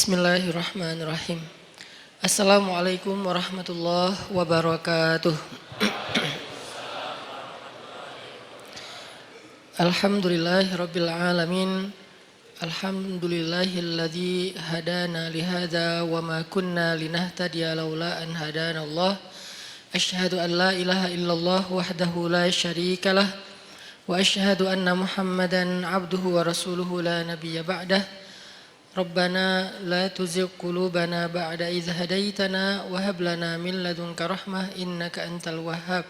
Bismillahirrahmanirrahim. Assalamualaikum warahmatullahi wabarakatuh. Alhamdulillahirabbil alamin. Alhamdulillahilladzi hadana lihadza wa ma kunna linahtadiya laula an hadanallah. Asyhadu an la ilaha illallah wahdahu la syarikalah wa asyhadu anna Muhammadan abduhu wa rasuluhu la nabiyya ba'dah. Rabbana la tuzigh qulubana ba'da idh hadaitana wa hab lana min ladunka rahmah innaka antal wahhab.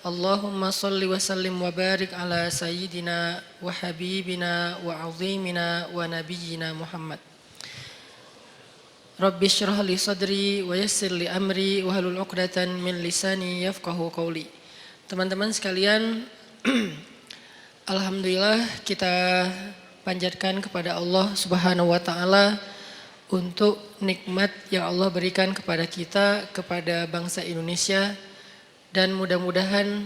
Allahumma salli wa sallim wa barik ala sayyidina wa habibina wa azimina wa nabiyyina Muhammad. Rabbi shrah li sadri wa yassir li amri wa halul 'uqdatan min lisani yafqahu qawli. Teman-teman sekalian, alhamdulillah kita panjatkan kepada Allah Subhanahu wa taala untuk nikmat yang Allah berikan kepada kita, kepada bangsa Indonesia, dan mudah-mudahan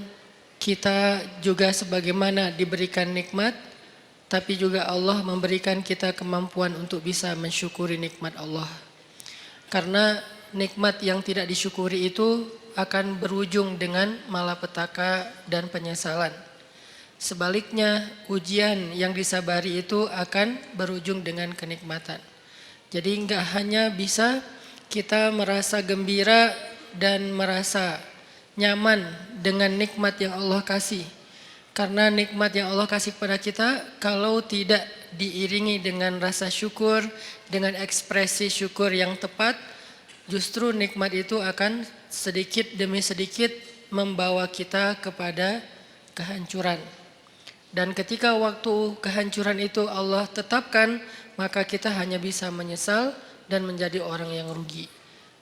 kita juga sebagaimana diberikan nikmat, tapi juga Allah memberikan kita kemampuan untuk bisa mensyukuri nikmat Allah. Karena nikmat yang tidak disyukuri itu akan berujung dengan malapetaka dan penyesalan. Sebaliknya, ujian yang disabari itu akan berujung dengan kenikmatan. Jadi enggak hanya bisa kita merasa gembira dan merasa nyaman dengan nikmat yang Allah kasih. Karena nikmat yang Allah kasih kepada kita, kalau tidak diiringi dengan rasa syukur, dengan ekspresi syukur yang tepat, justru nikmat itu akan sedikit demi sedikit membawa kita kepada kehancuran. Dan ketika waktu kehancuran itu Allah tetapkan, maka kita hanya bisa menyesal dan menjadi orang yang rugi.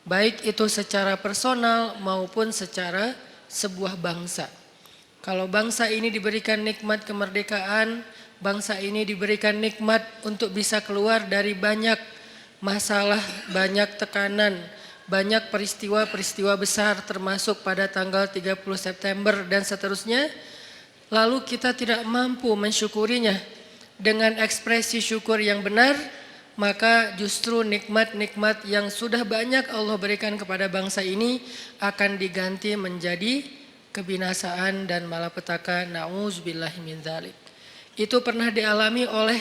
Baik itu secara personal maupun secara sebuah bangsa. Kalau bangsa ini diberikan nikmat kemerdekaan, bangsa ini diberikan nikmat untuk bisa keluar dari banyak masalah, banyak tekanan, banyak peristiwa-peristiwa besar termasuk pada tanggal 30 September dan seterusnya. Lalu kita tidak mampu mensyukurinya dengan ekspresi syukur yang benar, maka justru nikmat-nikmat yang sudah banyak Allah berikan kepada bangsa ini akan diganti menjadi kebinasaan dan malapetaka. Na'udzubillahi min dzalik. Itu pernah dialami oleh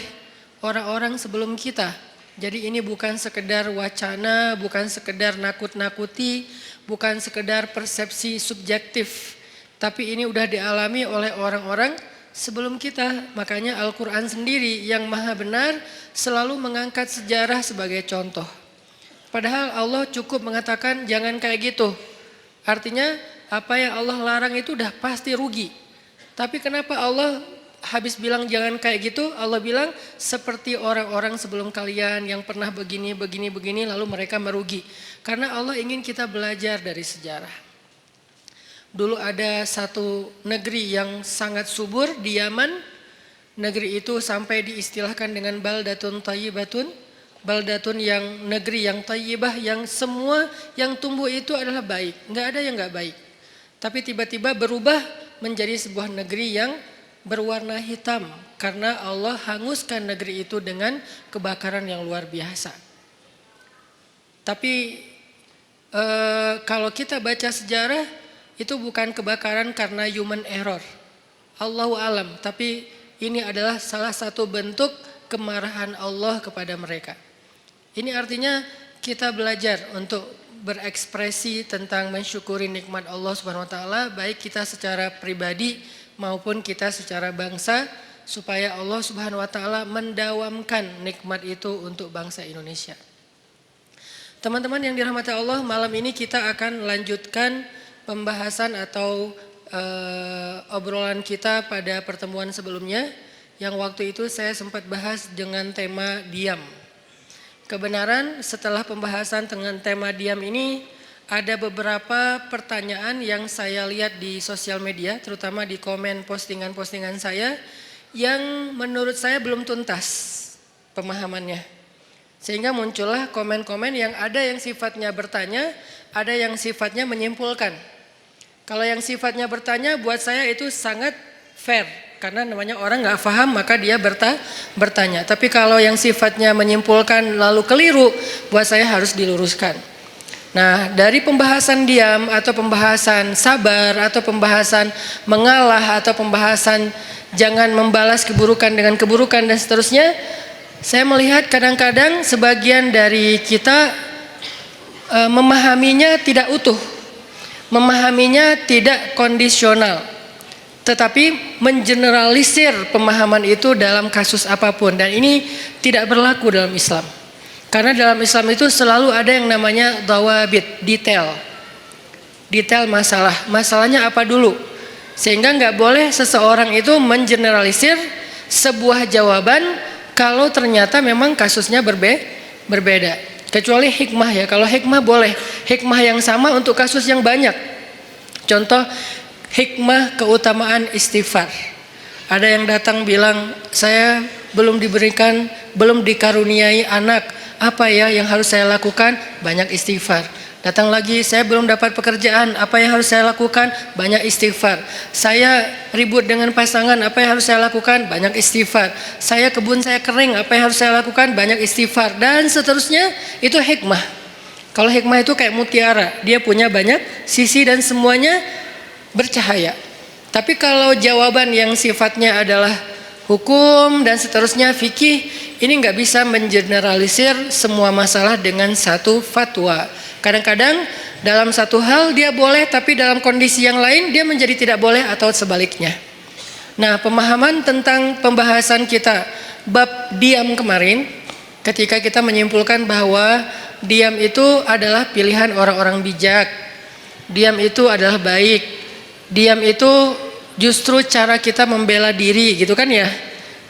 orang-orang sebelum kita. Jadi ini bukan sekedar wacana, bukan sekedar nakut-nakuti, bukan sekedar persepsi subjektif. Tapi ini udah dialami oleh orang-orang sebelum kita. Makanya Al-Quran sendiri yang maha benar selalu mengangkat sejarah sebagai contoh. Padahal Allah cukup mengatakan jangan kayak gitu. Artinya apa yang Allah larang itu udah pasti rugi. Tapi kenapa Allah habis bilang jangan kayak gitu, Allah bilang seperti orang-orang sebelum kalian yang pernah begini lalu mereka merugi. Karena Allah ingin kita belajar dari sejarah. Dulu ada satu negeri yang sangat subur di Yaman. Negeri itu sampai diistilahkan dengan baldatun thayyibatun. Baldatun yang negeri yang thayyibah, yang semua yang tumbuh itu adalah baik. Enggak ada yang enggak baik. Tapi tiba-tiba berubah menjadi sebuah negeri yang berwarna hitam. Karena Allah hanguskan negeri itu dengan kebakaran yang luar biasa. Tapi kalau kita baca sejarah, itu bukan kebakaran karena human error. Allahu alam, tapi ini adalah salah satu bentuk kemarahan Allah kepada mereka. Ini artinya kita belajar untuk berekspresi tentang mensyukuri nikmat Allah Subhanahu wa taala, baik kita secara pribadi maupun kita secara bangsa, supaya Allah Subhanahu wa taala mendawamkan nikmat itu untuk bangsa Indonesia. Teman-teman yang dirahmati Allah, malam ini kita akan lanjutkan pembahasan atau obrolan kita pada pertemuan sebelumnya, yang waktu itu saya sempat bahas dengan tema diam. Kebenaran setelah pembahasan dengan tema diam ini, ada beberapa pertanyaan yang saya lihat di sosial media, terutama di komen postingan-postingan saya, yang menurut saya belum tuntas pemahamannya. Sehingga muncullah komen-komen yang ada yang sifatnya bertanya, ada yang sifatnya menyimpulkan. Kalau yang sifatnya bertanya buat saya itu sangat fair, Karena namanya orang nggak paham maka dia bertanya. Tapi kalau yang sifatnya menyimpulkan lalu keliru, buat saya harus diluruskan. Nah, dari pembahasan diam atau pembahasan sabar atau pembahasan mengalah atau pembahasan jangan membalas keburukan dengan keburukan dan seterusnya, saya melihat kadang-kadang sebagian dari kita memahaminya tidak utuh, memahaminya tidak kondisional, tetapi mengeneralisir pemahaman itu dalam kasus apapun, dan ini tidak berlaku dalam Islam. Karena dalam Islam itu selalu ada yang namanya dawabit, detail masalahnya apa dulu, sehingga nggak boleh seseorang itu mengeneralisir sebuah jawaban kalau ternyata memang kasusnya berbeda. Kecuali hikmah ya, kalau hikmah boleh, hikmah yang sama untuk kasus yang banyak. Contoh hikmah keutamaan istighfar. Ada yang datang bilang, saya belum dikaruniai anak, apa ya yang harus saya lakukan? Banyak istighfar. Datang lagi, saya belum dapat pekerjaan, apa yang harus saya lakukan? Banyak istighfar. Saya ribut dengan pasangan, apa yang harus saya lakukan? Banyak istighfar. Kebun saya kering, apa yang harus saya lakukan? Banyak istighfar. Dan seterusnya, itu hikmah. Kalau hikmah itu kayak mutiara, dia punya banyak sisi dan semuanya bercahaya. Tapi kalau jawaban yang sifatnya adalah hukum dan seterusnya, fikih, ini nggak bisa mengeneralisir semua masalah dengan satu fatwa. Kadang-kadang dalam satu hal dia boleh, tapi dalam kondisi yang lain dia menjadi tidak boleh atau sebaliknya. Nah, pemahaman tentang pembahasan kita bab diam kemarin, ketika kita menyimpulkan bahwa diam itu adalah pilihan orang-orang bijak, diam itu adalah baik, diam itu justru cara kita membela diri, gitu kan ya.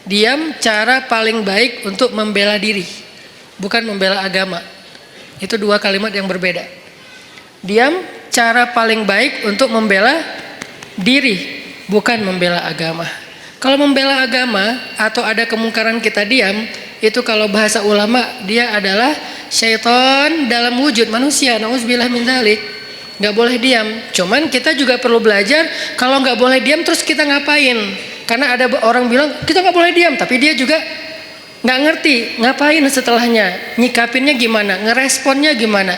Diam cara paling baik untuk membela diri, bukan membela agama. Itu dua kalimat yang berbeda. Diam cara paling baik untuk membela diri, bukan membela agama. Kalau membela agama atau ada kemungkaran kita diam, itu kalau bahasa ulama dia adalah syaitan dalam wujud manusia. Nauzubillah min dzalik. Nggak boleh diam. Cuman kita juga perlu belajar kalau nggak boleh diam terus kita ngapain. Karena ada orang bilang kita nggak boleh diam, tapi dia juga nggak ngerti ngapain setelahnya, nyikapinnya gimana, ngeresponnya gimana,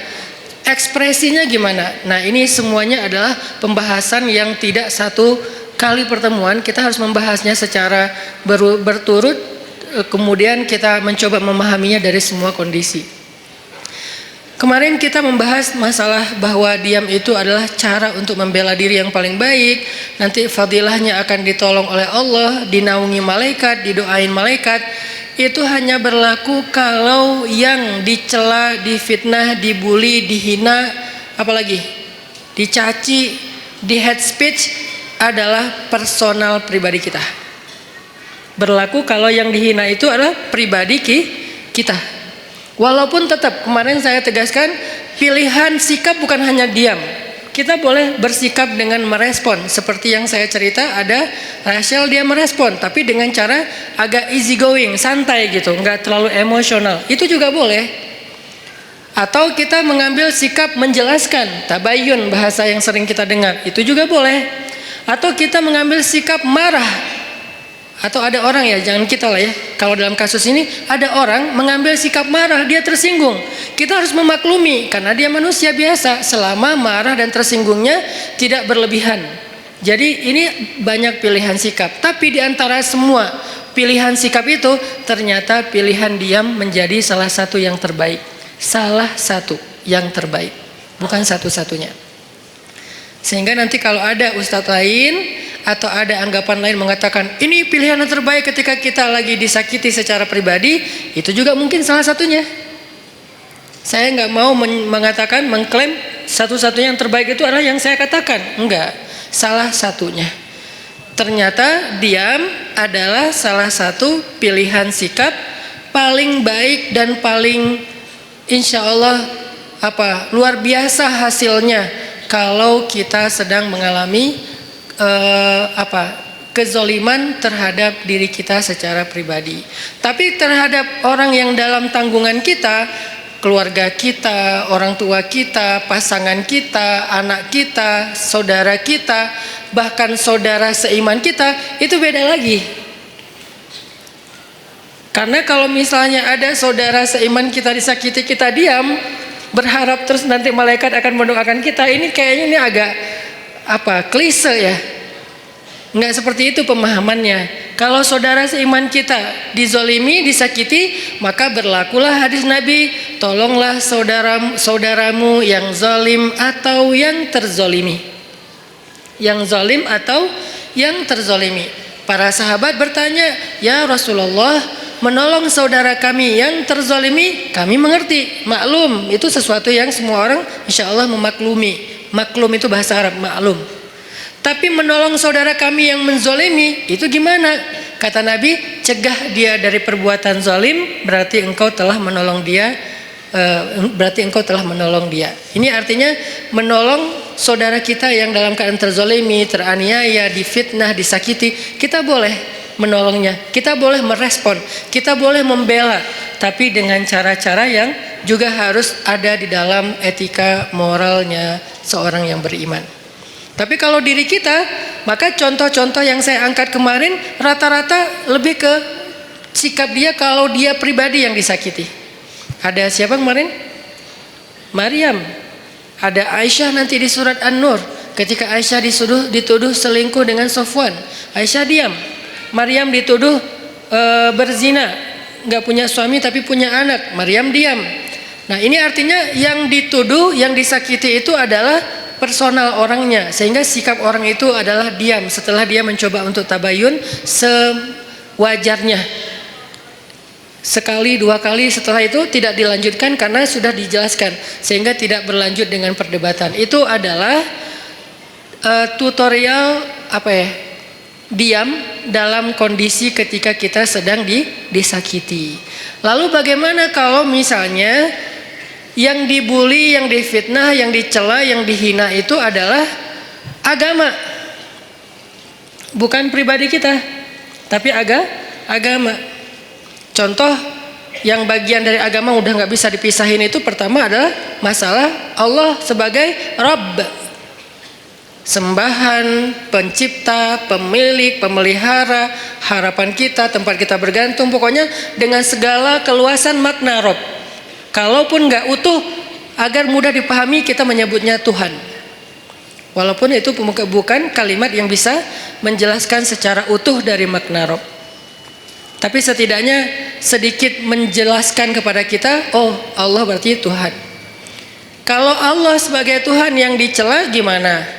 ekspresinya gimana. Nah, ini semuanya adalah pembahasan yang tidak satu kali pertemuan. Kita harus membahasnya secara berturut, kemudian kita mencoba memahaminya dari semua kondisi. Kemarin kita membahas masalah bahwa diam itu adalah cara untuk membela diri yang paling baik. Nanti fadilahnya akan ditolong oleh Allah, dinaungi malaikat, didoain malaikat. Itu hanya berlaku kalau yang dicela, difitnah, dibully, dihina, apalagi dicaci, di hate speech adalah personal pribadi kita. Berlaku kalau yang dihina itu adalah pribadi kita. Walaupun tetap kemarin saya tegaskan, pilihan sikap bukan hanya diam. Kita boleh bersikap dengan merespon. Seperti yang saya cerita, ada Rachel dia merespon, tapi dengan cara agak easy going, santai gitu, nggak terlalu emosional. Itu juga boleh. Atau kita mengambil sikap menjelaskan, tabayun bahasa yang sering kita dengar, itu juga boleh. Atau kita mengambil sikap marah. Atau ada orang ya, jangan kita lah ya. Kalau dalam kasus ini ada orang mengambil sikap marah, dia tersinggung. Kita harus memaklumi karena dia manusia biasa, selama marah dan tersinggungnya tidak berlebihan. Jadi ini banyak pilihan sikap. Tapi di antara semua pilihan sikap itu ternyata pilihan diam menjadi salah satu yang terbaik. Salah satu yang terbaik, bukan satu-satunya. Sehingga nanti kalau ada ustadz lain atau ada anggapan lain mengatakan ini pilihan yang terbaik ketika kita lagi disakiti secara pribadi, itu juga mungkin salah satunya. Saya nggak mau mengatakan, mengklaim satu-satunya yang terbaik itu adalah yang saya katakan. Enggak, salah satunya. Ternyata diam adalah salah satu pilihan sikap paling baik dan paling insya Allah luar biasa hasilnya kalau kita sedang mengalami kezoliman terhadap diri kita secara pribadi. Tapi terhadap orang yang dalam tanggungan kita, keluarga kita, orang tua kita, pasangan kita, anak kita, saudara kita, bahkan saudara seiman kita, itu beda lagi. Karena kalau misalnya ada saudara seiman kita disakiti, kita diam, berharap terus nanti malaikat akan mendoakan kita, ini kayaknya ini agak klise ya. Enggak seperti itu pemahamannya. Kalau saudara seiman kita dizolimi, disakiti, maka berlakulah hadis Nabi, tolonglah saudaramu yang zalim atau yang terzolimi. Yang zalim atau yang terzolimi. Para sahabat bertanya, ya Rasulullah, menolong saudara kami yang terzolimi, kami mengerti, maklum, itu sesuatu yang semua orang insya Allah memaklumi. Maklum itu bahasa Arab, maklum. Tapi menolong saudara kami yang menzolimi, itu gimana? Kata Nabi, cegah dia dari perbuatan zalim, berarti engkau telah menolong dia. Ini artinya menolong saudara kita yang dalam keadaan terzolimi, teraniaya, difitnah, disakiti, kita boleh menolongnya, kita boleh merespon, kita boleh membela, tapi dengan cara-cara yang juga harus ada di dalam etika moralnya seorang yang beriman. Tapi kalau diri kita, maka contoh-contoh yang saya angkat kemarin rata-rata lebih ke sikap dia kalau dia pribadi yang disakiti. Ada siapa kemarin? Maryam. Ada Aisyah nanti di surat An-Nur. Ketika Aisyah dituduh selingkuh dengan Sofwan, Aisyah diam. Maryam dituduh berzina, nggak punya suami tapi punya anak, Maryam diam. Nah ini artinya yang dituduh, yang disakiti itu adalah personal orangnya, sehingga sikap orang itu adalah diam setelah dia mencoba untuk tabayun sewajarnya. Sekali dua kali setelah itu tidak dilanjutkan karena sudah dijelaskan, sehingga tidak berlanjut dengan perdebatan. Itu adalah tutorial diam dalam kondisi ketika kita sedang disakiti. Lalu bagaimana kalau misalnya yang dibully, yang difitnah, yang dicela, yang dihina itu adalah agama, bukan pribadi kita, tapi agama. Contoh yang bagian dari agama udah nggak bisa dipisahin itu pertama adalah masalah Allah sebagai Rabb, sembahan, pencipta, pemilik, pemelihara, harapan kita, tempat kita bergantung, pokoknya dengan segala keluasan makna Rabb. Kalaupun nggak utuh, agar mudah dipahami kita menyebutnya Tuhan. Walaupun itu bukan kalimat yang bisa menjelaskan secara utuh dari makna Rabb. Tapi setidaknya sedikit menjelaskan kepada kita, oh Allah berarti Tuhan. Kalau Allah sebagai Tuhan yang dicela gimana?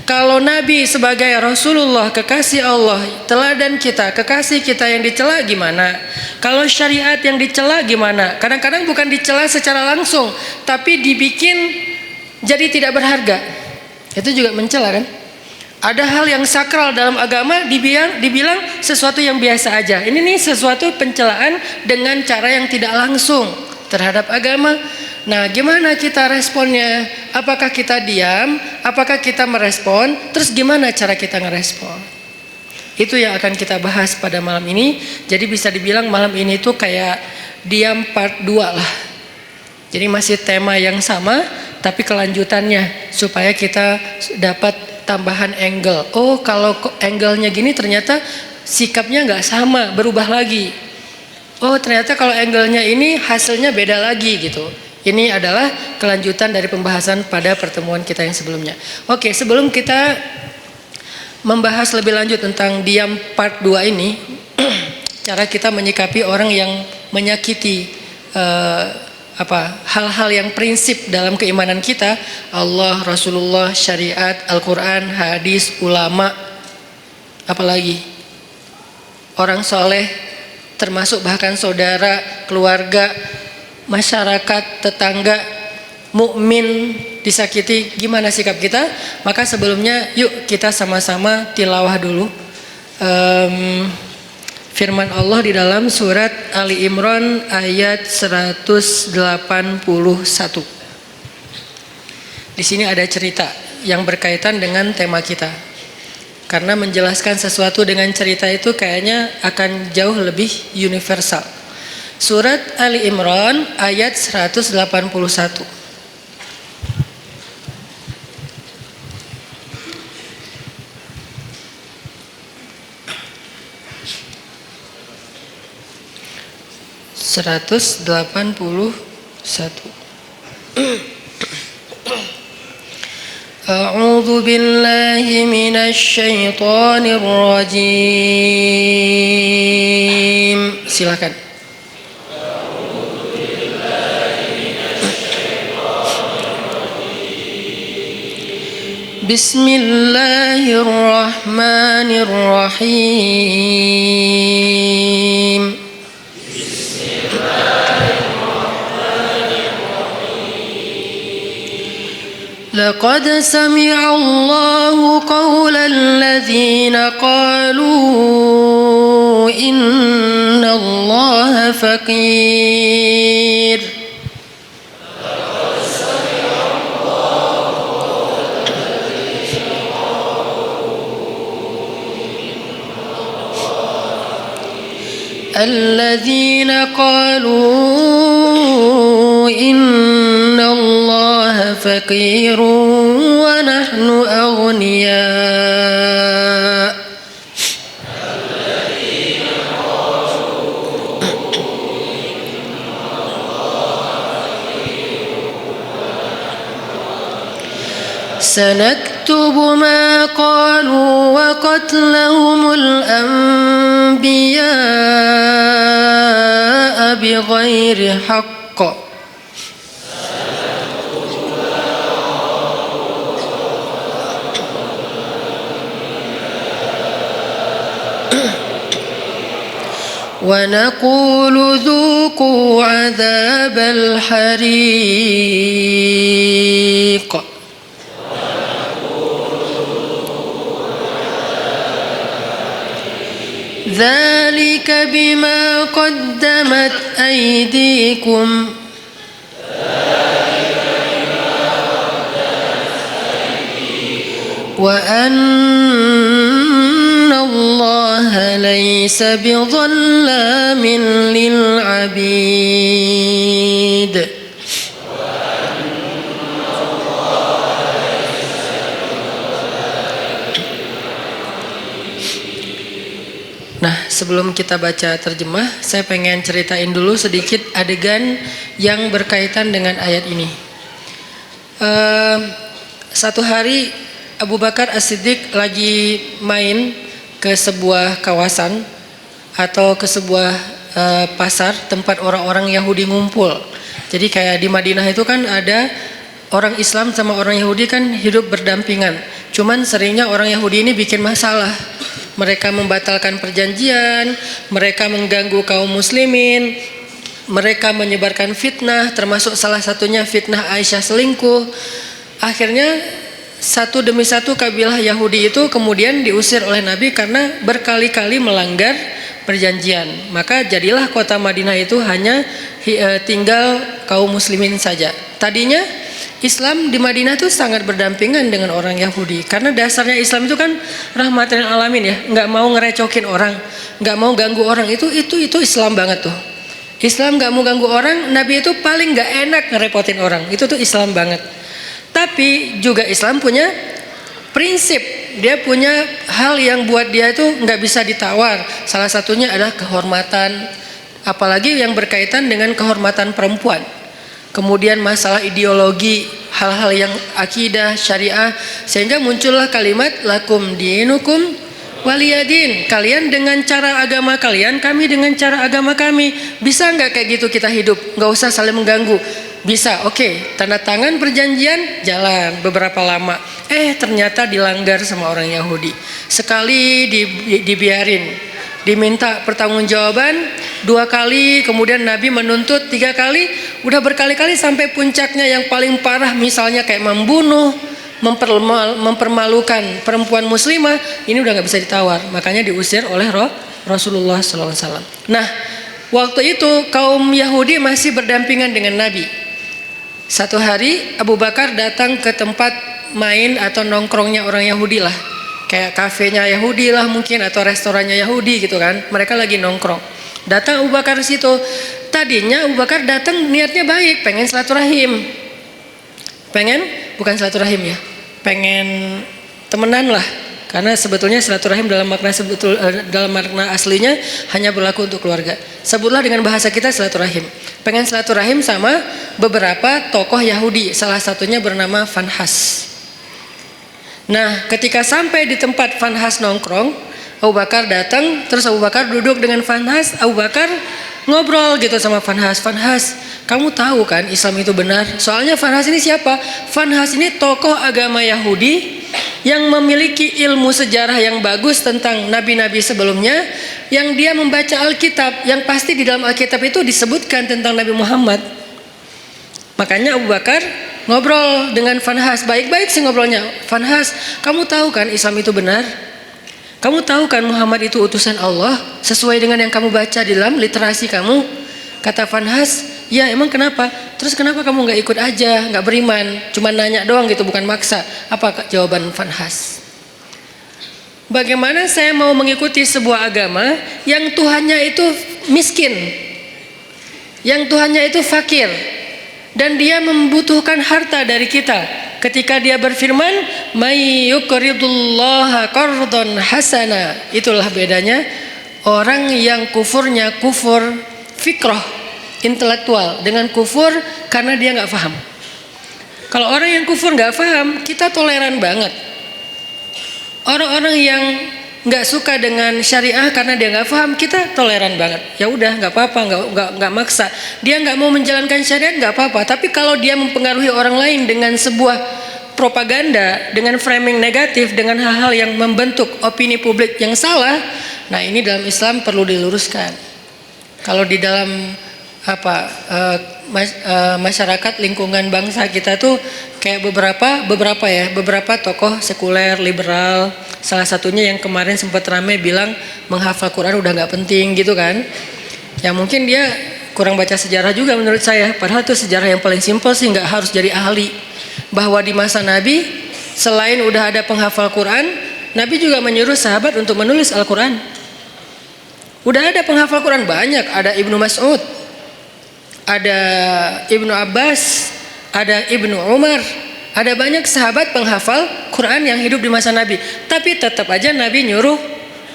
Kalau Nabi sebagai Rasulullah, kekasih Allah, teladan kita, kekasih kita yang dicela gimana? Kalau syariat yang dicela gimana? Kadang-kadang bukan dicela secara langsung, tapi dibikin jadi tidak berharga. Itu juga mencela kan? Ada hal yang sakral dalam agama dibilang sesuatu yang biasa aja. Ini nih sesuatu pencelaan dengan cara yang tidak langsung terhadap agama. Nah, gimana kita responnya? Apakah kita diam? Apakah kita merespon? Terus gimana cara kita ngerespon? Itu yang akan kita bahas pada malam ini. Jadi bisa dibilang malam ini tuh kayak diam part 2 lah. Jadi masih tema yang sama, tapi kelanjutannya supaya kita dapat tambahan angle. Oh, kalau angle-nya gini ternyata sikapnya nggak sama, berubah lagi. Oh, ternyata kalau angle-nya ini hasilnya beda lagi gitu. Ini adalah kelanjutan dari pembahasan pada pertemuan kita yang sebelumnya. Oke, sebelum kita membahas lebih lanjut tentang diam part 2 ini, cara kita menyikapi orang yang menyakiti hal-hal yang prinsip dalam keimanan kita, Allah, Rasulullah, syariat, Al-Quran, hadis, ulama, apalagi orang soleh, termasuk bahkan saudara, keluarga, masyarakat, tetangga, mukmin disakiti, gimana sikap kita? Maka sebelumnya yuk kita sama-sama tilawah dulu firman Allah di dalam surat Ali Imran ayat 181. Di sini ada cerita yang berkaitan dengan tema kita. Karena menjelaskan sesuatu dengan cerita itu kayaknya akan jauh lebih universal. Surat Ali Imran ayat 181. A'udzu billahi minasy syaithanir rajim. Silakan. Bismillahirrahmanirrahim. لقد سمع الله قول الذين قالوا إن الله فقير الذين قالوا إن الله فقير ونحن أغنياء سنكتب ما قالوا وقتلهم الأنبياء بغير حق ونقول ذوقوا عذاب الحريق ذلك بما قدمت أيديكم وأن الله ليس بظلام للعبيد. Nah, sebelum kita baca terjemah, saya pengen ceritain dulu sedikit adegan yang berkaitan dengan ayat ini. Satu hari Abu Bakar As-Siddiq lagi main ke sebuah kawasan atau ke sebuah pasar tempat orang-orang Yahudi ngumpul. Jadi kayak di Madinah itu kan ada orang Islam sama orang Yahudi kan hidup berdampingan. Cuman seringnya orang Yahudi ini bikin masalah. Mereka membatalkan perjanjian, mereka mengganggu kaum muslimin, mereka menyebarkan fitnah, termasuk salah satunya fitnah Aisyah selingkuh. Akhirnya satu demi satu kabilah Yahudi itu kemudian diusir oleh Nabi karena berkali-kali melanggar perjanjian. Maka jadilah kota Madinah itu hanya tinggal kaum muslimin saja. Tadinya Islam di Madinah itu sangat berdampingan dengan orang Yahudi karena dasarnya Islam itu kan rahmatan lil alamin ya, nggak mau ngerecokin orang, nggak mau ganggu orang, itu Islam banget tuh. Islam nggak mau ganggu orang, Nabi itu paling nggak enak ngerepotin orang, itu tuh Islam banget. Tapi juga Islam punya prinsip, dia punya hal yang buat dia itu nggak bisa ditawar. Salah satunya adalah kehormatan, apalagi yang berkaitan dengan kehormatan perempuan. Kemudian masalah ideologi, hal-hal yang akidah, syariah, sehingga muncullah kalimat lakum dinukum waliyadin. Kalian dengan cara agama kalian, kami dengan cara agama kami. Bisa nggak kayak gitu kita hidup? Nggak usah saling mengganggu. Bisa, oke. Tanda tangan perjanjian, jalan beberapa lama. Ternyata dilanggar sama orang Yahudi. Sekali dibiarin. Diminta pertanggungjawaban 2 kali, kemudian Nabi menuntut 3 kali, udah berkali-kali sampai puncaknya yang paling parah misalnya kayak membunuh, mempermalukan perempuan muslimah, ini udah nggak bisa ditawar, makanya diusir oleh Rasulullah SAW. Nah, waktu itu kaum Yahudi masih berdampingan dengan Nabi. Satu hari Abu Bakar datang ke tempat main atau nongkrongnya orang Yahudi lah. Kayak kafenya Yahudi lah mungkin atau restorannya Yahudi gitu kan. Mereka lagi nongkrong. Datang Abu Bakar ke situ. Tadinya Abu Bakar datang niatnya baik, pengen silaturahim. Bukan silaturahim ya. Pengen temenan lah. Karena sebetulnya silaturahim dalam makna aslinya hanya berlaku untuk keluarga. Sebutlah dengan bahasa kita silaturahim. Pengen silaturahim sama beberapa tokoh Yahudi, salah satunya bernama Fanhas. Nah, ketika sampai di tempat Fanhas nongkrong, Abu Bakar datang, terus Abu Bakar duduk dengan Fanhas. Abu Bakar ngobrol gitu sama Fanhas. Fanhas, kamu tahu kan Islam itu benar? Soalnya Fanhas ini siapa? Fanhas ini tokoh agama Yahudi yang memiliki ilmu sejarah yang bagus tentang nabi-nabi sebelumnya, yang dia membaca Alkitab, yang pasti di dalam Alkitab itu disebutkan tentang Nabi Muhammad. Makanya Abu Bakar ngobrol dengan Fanhas, baik-baik sih ngobrolnya. Fanhas, kamu tahu kan Islam itu benar? Kamu tahu kan Muhammad itu utusan Allah sesuai dengan yang kamu baca di dalam literasi kamu? Kata Fanhas, ya emang kenapa? Terus kenapa kamu nggak ikut aja, nggak beriman, cuma nanya doang gitu, bukan maksa? Apa jawaban Fanhas? Bagaimana saya mau mengikuti sebuah agama yang Tuhannya itu miskin, yang Tuhannya itu fakir, dan dia membutuhkan harta dari kita? Ketika dia berfirman, "May yuqridullaha qardan hasana." Itulah bedanya orang yang kufurnya kufur fikrah, intelektual, dengan kufur karena dia nggak paham. Kalau orang yang kufur nggak paham, kita toleran banget. Orang-orang yang nggak suka dengan syariah karena dia nggak paham, kita toleran banget. Ya udah, nggak apa-apa, nggak maksa. Dia nggak mau menjalankan syariat, nggak apa-apa. Tapi kalau dia mempengaruhi orang lain dengan sebuah propaganda, dengan framing negatif, dengan hal-hal yang membentuk opini publik yang salah, nah ini dalam Islam perlu diluruskan. Kalau di dalam masyarakat lingkungan bangsa kita tuh kayak beberapa tokoh sekuler liberal, salah satunya yang kemarin sempat rame bilang menghafal Quran udah nggak penting gitu kan. Ya mungkin dia kurang baca sejarah juga menurut saya, padahal itu sejarah yang paling simpel sih, nggak harus jadi ahli. Bahwa di masa Nabi selain udah ada penghafal Quran, Nabi juga menyuruh sahabat untuk menulis Al-Quran. Udah ada penghafal Quran banyak, ada Ibnu Mas'ud, ada Ibnu Abbas, ada Ibnu Umar, ada banyak sahabat penghafal Quran yang hidup di masa Nabi. Tapi tetap aja Nabi nyuruh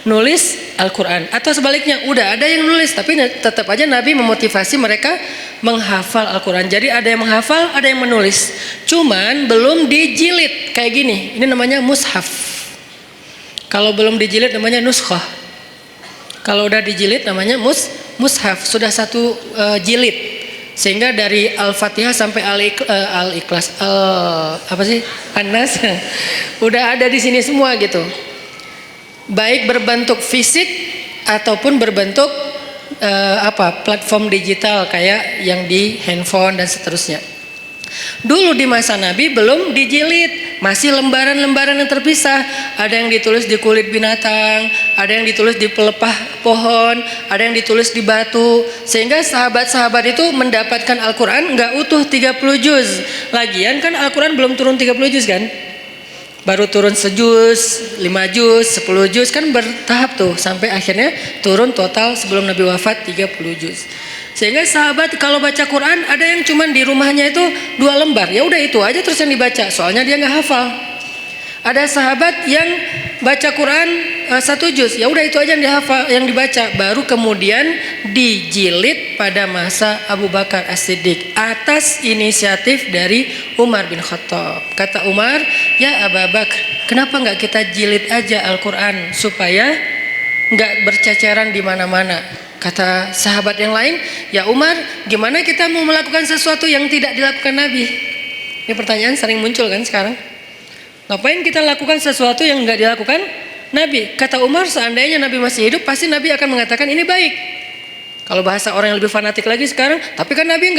nulis Al-Quran. Atau sebaliknya, udah ada yang nulis, tapi tetap aja Nabi memotivasi mereka menghafal Al-Quran. Jadi ada yang menghafal, ada yang menulis. Cuman belum dijilid kayak gini. Ini namanya mushaf. Kalau belum dijilid namanya nuskhah. Kalau udah dijilid namanya mushaf. Sudah satu jilid. Sehingga dari Al-Fatihah sampai Al-Ikhlas, An-Nas udah ada di sini semua gitu. Baik berbentuk fisik ataupun berbentuk platform digital kayak yang di handphone dan seterusnya. Dulu di masa Nabi belum dijilid, masih lembaran-lembaran yang terpisah. Ada yang ditulis di kulit binatang, ada yang ditulis di pelepah pohon, ada yang ditulis di batu. Sehingga sahabat-sahabat itu mendapatkan Al-Quran nggak utuh 30 juz. Lagian kan Al-Quran belum turun 30 juz kan? Baru turun sejuz, 5 juz, 10 juz, kan bertahap tuh sampai akhirnya turun total sebelum Nabi wafat 30 juz. Sehingga sahabat kalau baca Quran ada yang cuman di rumahnya itu 2 lembar, ya udah itu aja terus yang dibaca, soalnya dia nggak hafal. Ada sahabat yang baca Quran 1 juz, ya udah itu aja yang dihafal, yang dibaca. Baru kemudian dijilid pada masa Abu Bakar As-Siddiq atas inisiatif dari Umar bin Khattab. Kata Umar, ya Abu Bakar, kenapa nggak kita jilid aja Al-Quran supaya nggak berceceran di mana-mana? Kata sahabat yang lain, ya Umar, gimana kita mau melakukan sesuatu yang tidak dilakukan Nabi? Ini pertanyaan sering muncul kan sekarang. Ngapain kita lakukan sesuatu yang nggak dilakukan Nabi? Kata Umar, seandainya Nabi masih hidup, pasti Nabi akan mengatakan ini baik. Kalau bahasa orang yang lebih fanatik lagi sekarang, tapi kan Nabi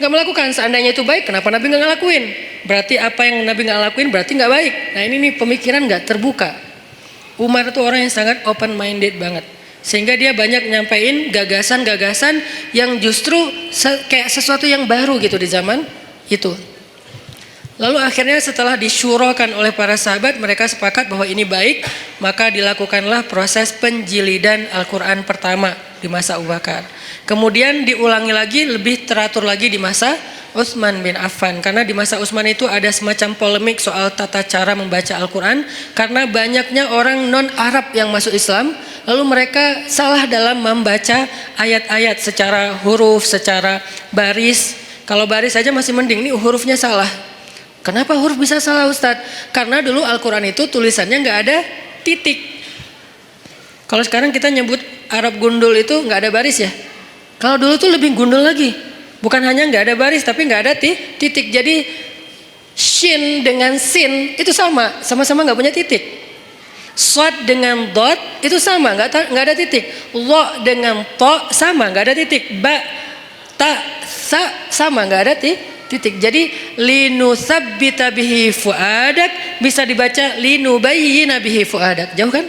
nggak melakukan. Seandainya itu baik, kenapa Nabi nggak ngelakuin? Berarti apa yang Nabi nggak lakuin berarti nggak baik. Nah ini nih pemikiran nggak terbuka. Umar itu orang yang sangat open minded banget. Sehingga dia banyak nyampain gagasan-gagasan yang justru kayak sesuatu yang baru gitu di zaman itu. Lalu akhirnya setelah disyurakan oleh para sahabat, mereka sepakat bahwa ini baik, maka dilakukanlah proses penjilidan Al-Quran pertama di masa Abu Bakar. Kemudian diulangi lagi, lebih teratur lagi di masa Utsman bin Affan, karena di masa Utsman itu ada semacam polemik soal tata cara membaca Al-Quran, karena banyaknya orang non-Arab yang masuk Islam, lalu mereka salah dalam membaca ayat-ayat secara huruf, secara baris. Kalau baris saja masih mending, ini hurufnya salah. Kenapa huruf bisa salah Ustadz? Karena dulu Al-Quran itu tulisannya nggak ada titik. Kalau sekarang kita nyebut Arab gundul itu nggak ada baris ya. Kalau dulu tuh lebih gundul lagi. Bukan hanya nggak ada baris, tapi nggak ada titik. Jadi shin dengan sin itu sama-sama nggak punya titik. Shad dengan dot itu sama, nggak ada titik. Lo dengan to sama, nggak ada titik. Ba, ta, sa sama, nggak ada titik. Jadi linusabbita bihi fuadak bisa dibaca linubayyina bihi fuadak. Jauh kan?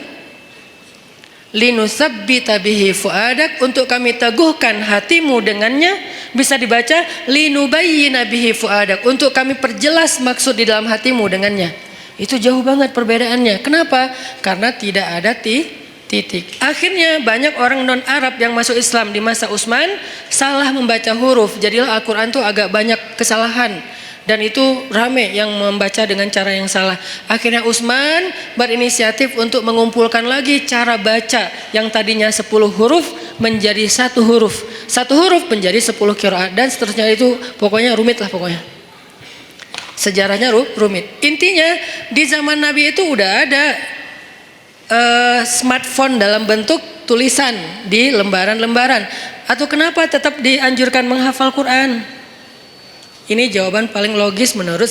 Linusabbita bihi fuadak, untuk kami teguhkan hatimu dengannya, bisa dibaca linubayyina bihi fuadak, untuk kami perjelas maksud di dalam hatimu dengannya. Itu jauh banget perbedaannya. Kenapa? Karena tidak ada titik. Akhirnya banyak orang non-Arab yang masuk Islam di masa Utsman salah membaca huruf. Jadilah Al-Quran itu agak banyak kesalahan. Dan itu rame yang membaca dengan cara yang salah. Akhirnya Utsman berinisiatif untuk mengumpulkan lagi cara baca yang tadinya 10 huruf menjadi 1 huruf. 1 huruf menjadi 10 qiraat dan seterusnya. Itu pokoknya rumit lah pokoknya. Sejarahnya rumit. Intinya di zaman Nabi itu udah ada smartphone dalam bentuk tulisan di lembaran-lembaran. Atau kenapa tetap dianjurkan menghafal Quran? Ini jawaban paling logis menurut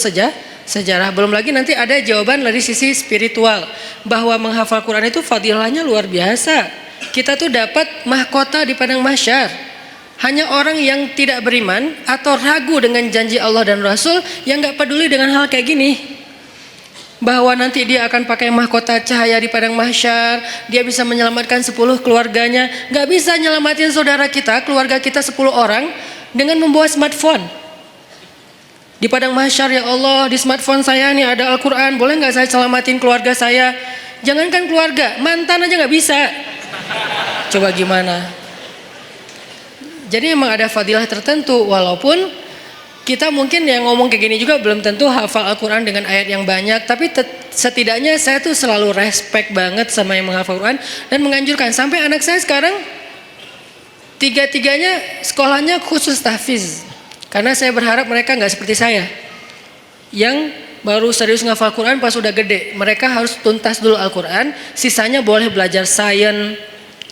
sejarah. Belum lagi nanti ada jawaban dari sisi spiritual, bahwa menghafal Quran itu fadilahnya luar biasa. Kita tuh dapat mahkota di padang mahsyar. Hanya orang yang tidak beriman atau ragu dengan janji Allah dan Rasul yang gak peduli dengan hal kayak gini, bahwa nanti dia akan pakai mahkota cahaya di padang mahsyar, dia bisa menyelamatkan 10 keluarganya. Gak bisa nyelamatin saudara kita, keluarga kita 10 orang dengan membawa smartphone. Di padang mahsyar, ya Allah, di smartphone saya nih ada Al-Quran, boleh gak saya selamatin keluarga saya? Jangankan keluarga, mantan aja gak bisa. Coba gimana? Jadi memang ada fadilah tertentu, walaupun kita mungkin yang ngomong kayak gini juga belum tentu hafal Al-Quran dengan ayat yang banyak, tapi setidaknya saya tuh selalu respect banget sama yang menghafal Al-Quran dan menganjurkan. Sampai anak saya sekarang 3-3-nya sekolahnya khusus tahfiz. Karena saya berharap mereka nggak seperti saya yang baru serius ngafal Quran pas udah gede. Mereka harus tuntas dulu Al-Quran, sisanya boleh belajar sains,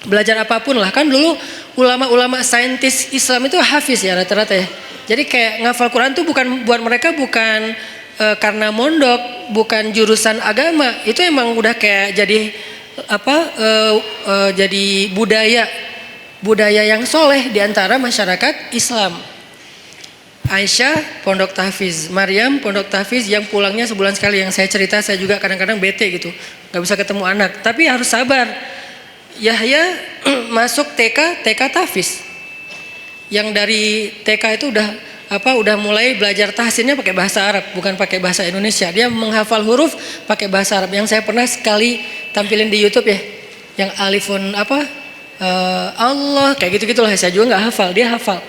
belajar apapun lah. Kan dulu ulama-ulama saintis Islam itu hafiz ya rata-rata ya. Jadi kayak ngafal Quran tuh bukan buat mereka, bukan karena mondok, bukan jurusan agama. Itu emang udah kayak jadi jadi budaya yang soleh di antara masyarakat Islam. Aisyah pondok tahfiz, Maryam pondok tahfiz yang pulangnya sebulan sekali. Yang saya cerita, saya juga kadang-kadang bete gitu, nggak bisa ketemu anak, tapi harus sabar. Yahya masuk TK tahfiz, yang dari TK itu udah mulai belajar tahsinnya pakai bahasa Arab, bukan pakai bahasa Indonesia. Dia menghafal huruf pakai bahasa Arab. Yang saya pernah sekali tampilin di YouTube ya, yang alifun Allah kayak gitu-gitulah. Saya juga nggak hafal, dia hafal.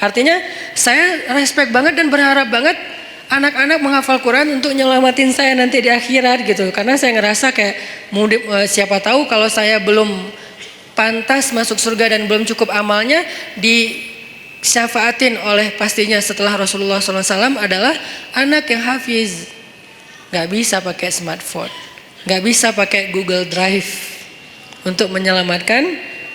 Artinya saya respect banget dan berharap banget anak-anak menghafal Quran untuk nyelamatin saya nanti di akhirat gitu. Karena saya ngerasa kayak siapa tahu kalau saya belum pantas masuk surga dan belum cukup amalnya, disyafaatin oleh pastinya setelah Rasulullah SAW adalah anak yang hafiz. Gak bisa pakai smartphone, gak bisa pakai Google Drive untuk menyelamatkan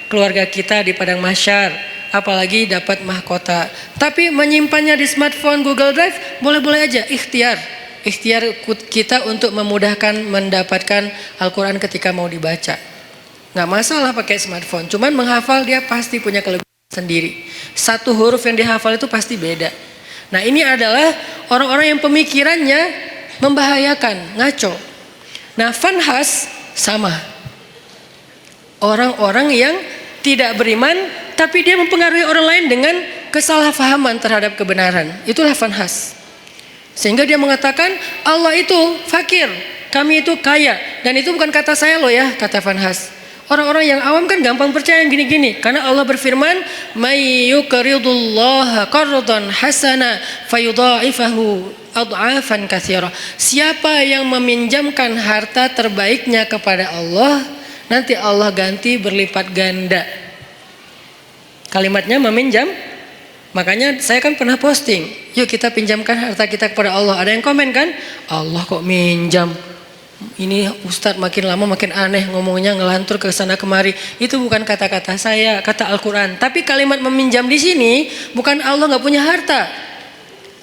keluarga kita di padang mahsyar. Apalagi dapat mahkota. Tapi menyimpannya di smartphone Google Drive boleh-boleh aja, ikhtiar kita untuk memudahkan mendapatkan Al-Quran ketika mau dibaca. Nggak masalah pakai smartphone, cuman menghafal dia pasti punya kelebihan sendiri. 1 huruf yang dihafal itu pasti beda. Nah ini adalah orang-orang yang pemikirannya membahayakan, ngaco. Nah Fanhas sama, orang-orang yang tidak beriman tapi dia mempengaruhi orang lain dengan kesalahpahaman terhadap kebenaran. Itulah Fanhas. Sehingga dia mengatakan Allah itu fakir, kami itu kaya. Dan itu bukan kata saya loh ya, kata Vanhas. Orang-orang yang awam kan gampang percaya yang gini-gini. Karena Allah berfirman, "May yuqridullaha qardan hasana fayudha'ifahu ad'afan katsira." Siapa yang meminjamkan harta terbaiknya kepada Allah, nanti Allah ganti berlipat ganda. Kalimatnya meminjam. Makanya saya kan pernah posting, yuk kita pinjamkan harta kita kepada Allah. Ada yang komen kan, Allah kok minjam. Ini Ustadz makin lama makin aneh ngomongnya, ngelantur ke sana kemari. Itu bukan kata-kata saya, kata Al-Quran. Tapi kalimat meminjam di sini bukan Allah nggak punya harta.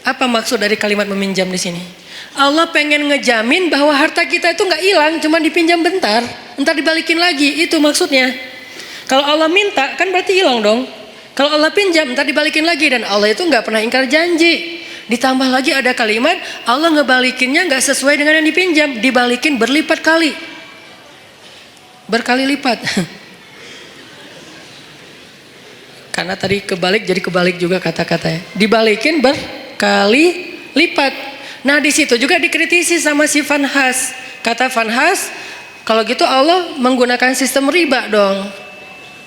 Apa maksud dari kalimat meminjam di sini? Allah pengen ngejamin bahwa harta kita itu nggak hilang, cuma dipinjam bentar, entar dibalikin lagi. Itu maksudnya. Kalau Allah minta kan berarti hilang dong. Kalau Allah pinjam entar dibalikin lagi, dan Allah itu nggak pernah ingkar janji. Ditambah lagi ada kalimat Allah ngebalikinnya nggak sesuai dengan yang dipinjam, dibalikin berlipat kali, berkali lipat. Karena tadi kebalik jadi kebalik juga kata-katanya, dibalikin berkali lipat. Nah di situ juga dikritisi sama si Vanhas. Kata Vanhas, kalau gitu Allah menggunakan sistem riba dong.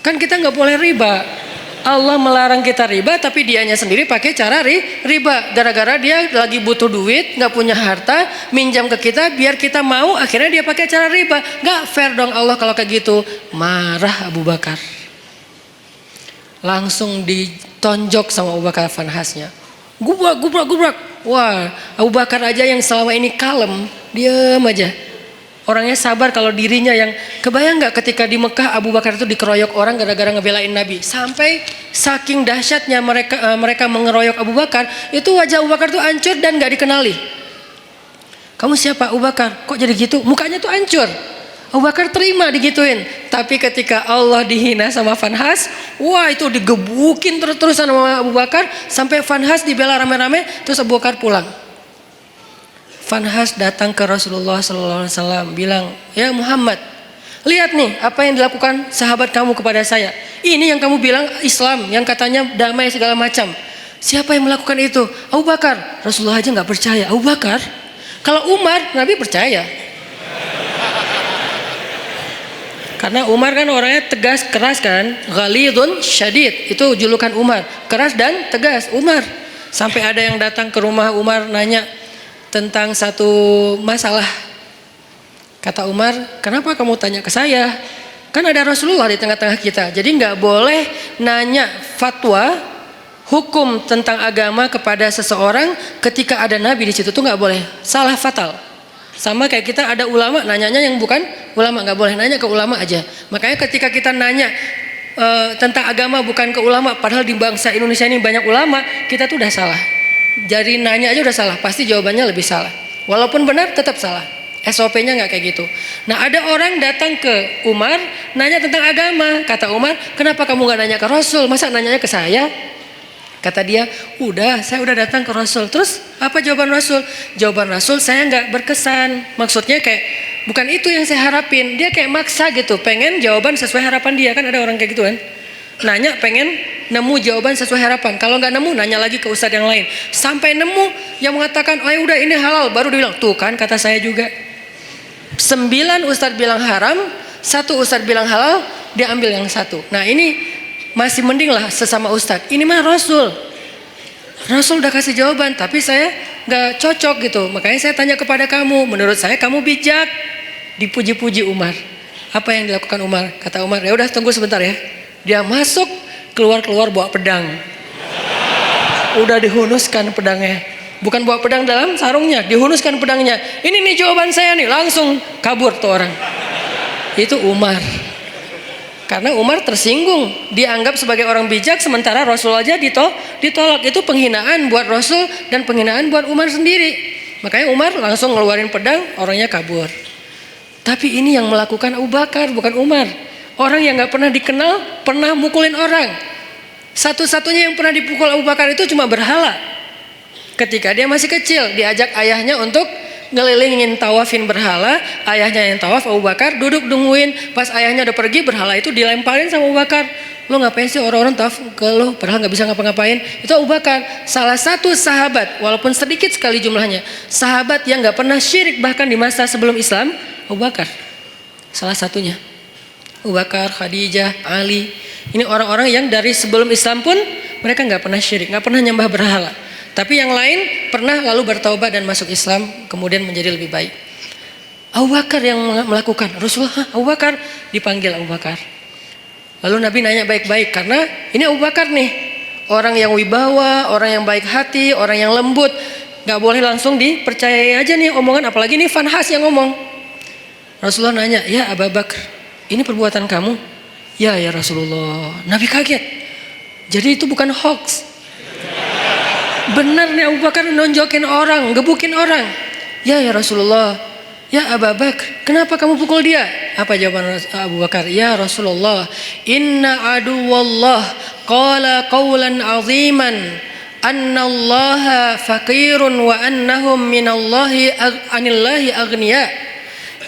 Kan kita nggak boleh riba. Allah melarang kita riba, tapi dianya sendiri pakai cara riba. Gara-gara dia lagi butuh duit, nggak punya harta, minjam ke kita biar kita mau, akhirnya dia pakai cara riba. Nggak fair dong Allah kalau kayak gitu. Marah Abu Bakar. Langsung ditonjok sama Abu Bakar Vanhasnya. Gubrak. Wah, Abu Bakar aja yang selama ini kalem, diam aja. Orangnya sabar kalau dirinya yang, kebayang nggak ketika di Mekah Abu Bakar itu dikeroyok orang gara-gara ngebelain Nabi. Sampai saking dahsyatnya mereka mengeroyok Abu Bakar, itu wajah Abu Bakar tuh hancur dan nggak dikenali. Kamu siapa? Abu Bakar. Kok jadi gitu? Mukanya tuh hancur. Abu Bakar terima digituin. Tapi ketika Allah dihina sama Vanhas, wah itu digebukin terus-terusan sama Abu Bakar, sampai Vanhas dibela rame-rame, terus Abu Bakar pulang. Vanhas datang ke Rasulullah SAW, bilang, ya Muhammad, lihat nih apa yang dilakukan sahabat kamu kepada saya. Ini yang kamu bilang Islam, yang katanya damai segala macam. Siapa yang melakukan itu? Abu Bakar. Rasulullah aja nggak percaya. Abu Bakar? Kalau Umar, Nabi percaya. Karena Umar kan orangnya tegas, keras kan, ghalidun syadid, itu julukan Umar, keras dan tegas Umar. Sampai ada yang datang ke rumah Umar nanya tentang satu masalah. Kata Umar, kenapa kamu tanya ke saya? Kan ada Rasulullah di tengah-tengah kita. Jadi nggak boleh nanya fatwa hukum tentang agama kepada seseorang ketika ada Nabi di situ, tuh nggak boleh. Salah fatal. Sama kayak kita ada ulama, nanyanya yang bukan ulama, nggak boleh nanya ke ulama aja. Makanya ketika kita nanya tentang agama bukan ke ulama, padahal di bangsa Indonesia ini banyak ulama, kita tuh udah salah. Jadi nanya aja udah salah, pasti jawabannya lebih salah. Walaupun benar tetap salah. SOP-nya nggak kayak gitu. Nah ada orang datang ke Umar nanya tentang agama. Kata Umar, kenapa kamu nggak nanya ke Rasul? Masa nanyanya ke saya? Kata dia, saya udah datang ke Rasul. Terus apa jawaban Rasul? Jawaban Rasul saya nggak berkesan. Maksudnya kayak bukan itu yang saya harapin. Dia kayak maksa gitu, pengen jawaban sesuai harapan dia. Kan ada orang kayak gitu kan. Nanya pengen nemu jawaban sesuai harapan. Kalau nggak nemu nanya lagi ke ustadz yang lain. Sampai nemu yang mengatakan, oh ya udah ini halal. Baru dia bilang, tuh kan kata saya juga. 9 ustadz bilang haram, 1 ustadz bilang halal, dia ambil yang 1. Nah ini masih mending lah sesama ustadz. Ini mah Rasul. Rasul udah kasih jawaban, tapi saya nggak cocok gitu. Makanya saya tanya kepada kamu. Menurut saya kamu bijak. Dipuji-puji Umar. Apa yang dilakukan Umar? Kata Umar, ya udah tunggu sebentar ya. Dia masuk, keluar bawa pedang. Udah dihunuskan pedangnya. Bukan bawa pedang dalam sarungnya, dihunuskan pedangnya. Ini nih jawaban saya nih, langsung kabur tuh orang. Itu Umar. Karena Umar tersinggung, dianggap sebagai orang bijak, sementara Rasul aja ditolak. Itu penghinaan buat Rasul dan penghinaan buat Umar sendiri. Makanya Umar langsung ngeluarin pedang, orangnya kabur. Tapi ini yang melakukan Abu Bakar, bukan Umar. Orang yang gak pernah dikenal, pernah mukulin orang. Satu-satunya yang pernah dipukul Abu Bakar itu cuma berhala. Ketika dia masih kecil, diajak ayahnya untuk ngelilingin tawafin berhala, ayahnya yang tawaf, Abu Bakar duduk nungguin, pas ayahnya udah pergi berhala itu dilemparin sama Abu Bakar. Lo ngapain sih orang-orang tawaf ke lo padahal nggak bisa ngapa-ngapain? Itu Abu Bakar, salah satu sahabat walaupun sedikit sekali jumlahnya, sahabat yang nggak pernah syirik bahkan di masa sebelum Islam, Abu Bakar salah satunya. Abu Bakar, Khadijah, Ali, ini orang-orang yang dari sebelum Islam pun mereka nggak pernah syirik, nggak pernah nyembah berhala. Tapi yang lain pernah lalu bertaubat dan masuk Islam kemudian menjadi lebih baik. Abu Bakar yang melakukan. Rasulullah, Abu Bakar, dipanggil Abu Bakar. Lalu Nabi nanya baik-baik karena ini Abu Bakar nih, orang yang wibawa, orang yang baik hati, orang yang lembut, nggak boleh langsung dipercayai aja nih omongan, apalagi nih Fanhas yang ngomong. Rasulullah nanya, ya Abu Bakar, ini perbuatan kamu? Ya Rasulullah. Nabi kaget. Jadi itu bukan hoax. Benar nih Abu Bakar nonjokin orang, gebukin orang. Ya Rasulullah. Ya Abu Bakar, kenapa kamu pukul dia? Apa jawaban Abu Bakar? Ya Rasulullah, inna aduwallah qala qawlan aziman annallaha faqirun wa annahum anillahi aghniya.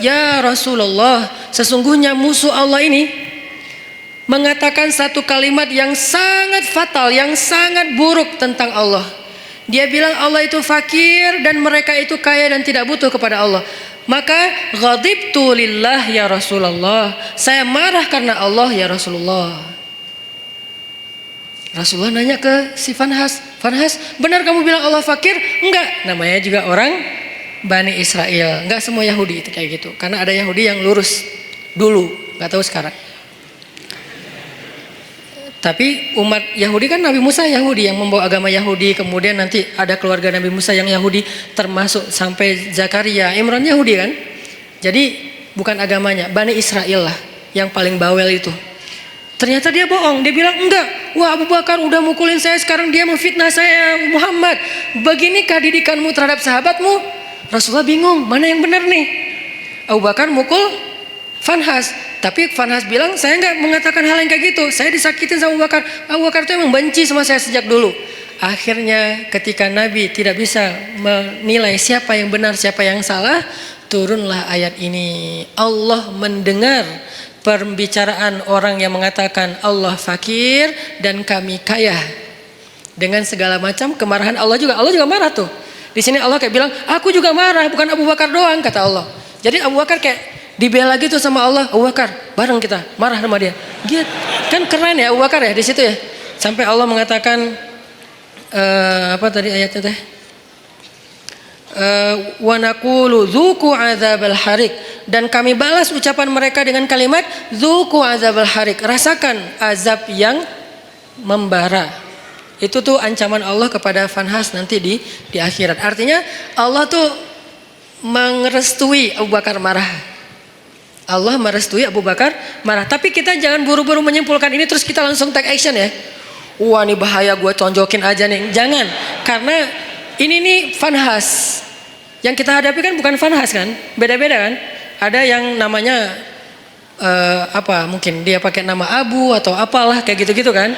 Ya Rasulullah, sesungguhnya musuh Allah ini mengatakan satu kalimat yang sangat fatal, yang sangat buruk tentang Allah. Dia bilang Allah itu fakir dan mereka itu kaya dan tidak butuh kepada Allah. Maka ghadibtu lillah ya Rasulullah. Saya marah karena Allah ya Rasulullah. Rasulullah nanya ke si Fanhas, Fanhas, benar kamu bilang Allah fakir? Enggak, namanya juga orang Bani Israel. Enggak semua Yahudi itu kayak gitu. Karena ada Yahudi yang lurus dulu, enggak tahu sekarang. Tapi umat Yahudi kan Nabi Musa Yahudi yang membawa agama Yahudi, kemudian nanti ada keluarga Nabi Musa yang Yahudi termasuk sampai Zakaria, Imran Yahudi kan. Jadi bukan agamanya, Bani Israel lah yang paling bawel itu. Ternyata dia bohong, dia bilang enggak. Wah Abu Bakar udah mukulin saya, sekarang dia memfitnah saya. Muhammad, beginikah didikanmu terhadap sahabatmu? Rasulullah bingung, mana yang benar nih? Abu Bakar mukul Fanhas, tapi Fanhas bilang saya nggak mengatakan hal yang kayak gitu, saya disakitin sama Abu Bakar. Abu Bakar itu emang benci sama saya sejak dulu. Akhirnya ketika Nabi tidak bisa menilai siapa yang benar siapa yang salah, turunlah ayat ini. Allah mendengar pembicaraan orang yang mengatakan Allah fakir dan kami kaya, dengan segala macam kemarahan Allah juga marah tuh. Di sini Allah kayak bilang aku juga marah, bukan Abu Bakar doang, kata Allah. Jadi Abu Bakar kayak dibela gitu sama Allah. Abu Bakar, bareng kita marah sama dia. Gitu. Kan keren ya Abu Bakar ya di situ ya. Sampai Allah mengatakan apa tadi ayatnya teh? Wa naqulu dzuqu adzabal harik, dan kami balas ucapan mereka dengan kalimat dzuqu adzabal harik, rasakan azab yang membara. Itu tuh ancaman Allah kepada Fanhas nanti di akhirat. Artinya Allah tuh merestui Abu Bakar marah. Allah merestui Abu Bakar marah. Tapi kita jangan buru-buru menyimpulkan ini terus kita langsung take action ya. Wah ini bahaya, gue tonjokin aja nih. Jangan, karena ini nih Fanhas. Yang kita hadapi kan bukan Fanhas kan, beda-beda kan. Ada yang namanya apa? Mungkin dia pakai nama Abu atau apalah kayak gitu-gitu kan.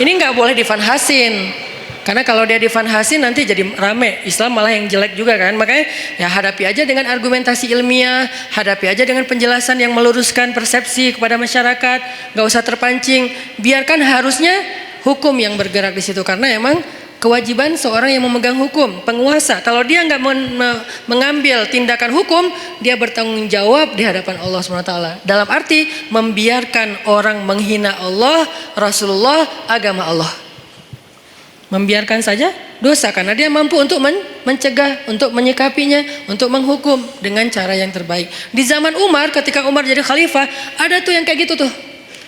Ini nggak boleh difanhasin. Karena kalau dia difanhasin nanti jadi rame, Islam malah yang jelek juga kan. Makanya ya hadapi aja dengan argumentasi ilmiah, hadapi aja dengan penjelasan yang meluruskan persepsi kepada masyarakat, nggak usah terpancing. Biarkan harusnya hukum yang bergerak di situ, karena emang kewajiban seorang yang memegang hukum, penguasa. Kalau dia nggak mengambil tindakan hukum, dia bertanggung jawab di hadapan Allah SWT. Dalam arti membiarkan orang menghina Allah, Rasulullah, agama Allah. Membiarkan saja dosa, karena dia mampu untuk mencegah, untuk menyikapinya, untuk menghukum dengan cara yang terbaik. Di zaman Umar, ketika Umar jadi khalifah, ada tuh yang kayak gitu tuh,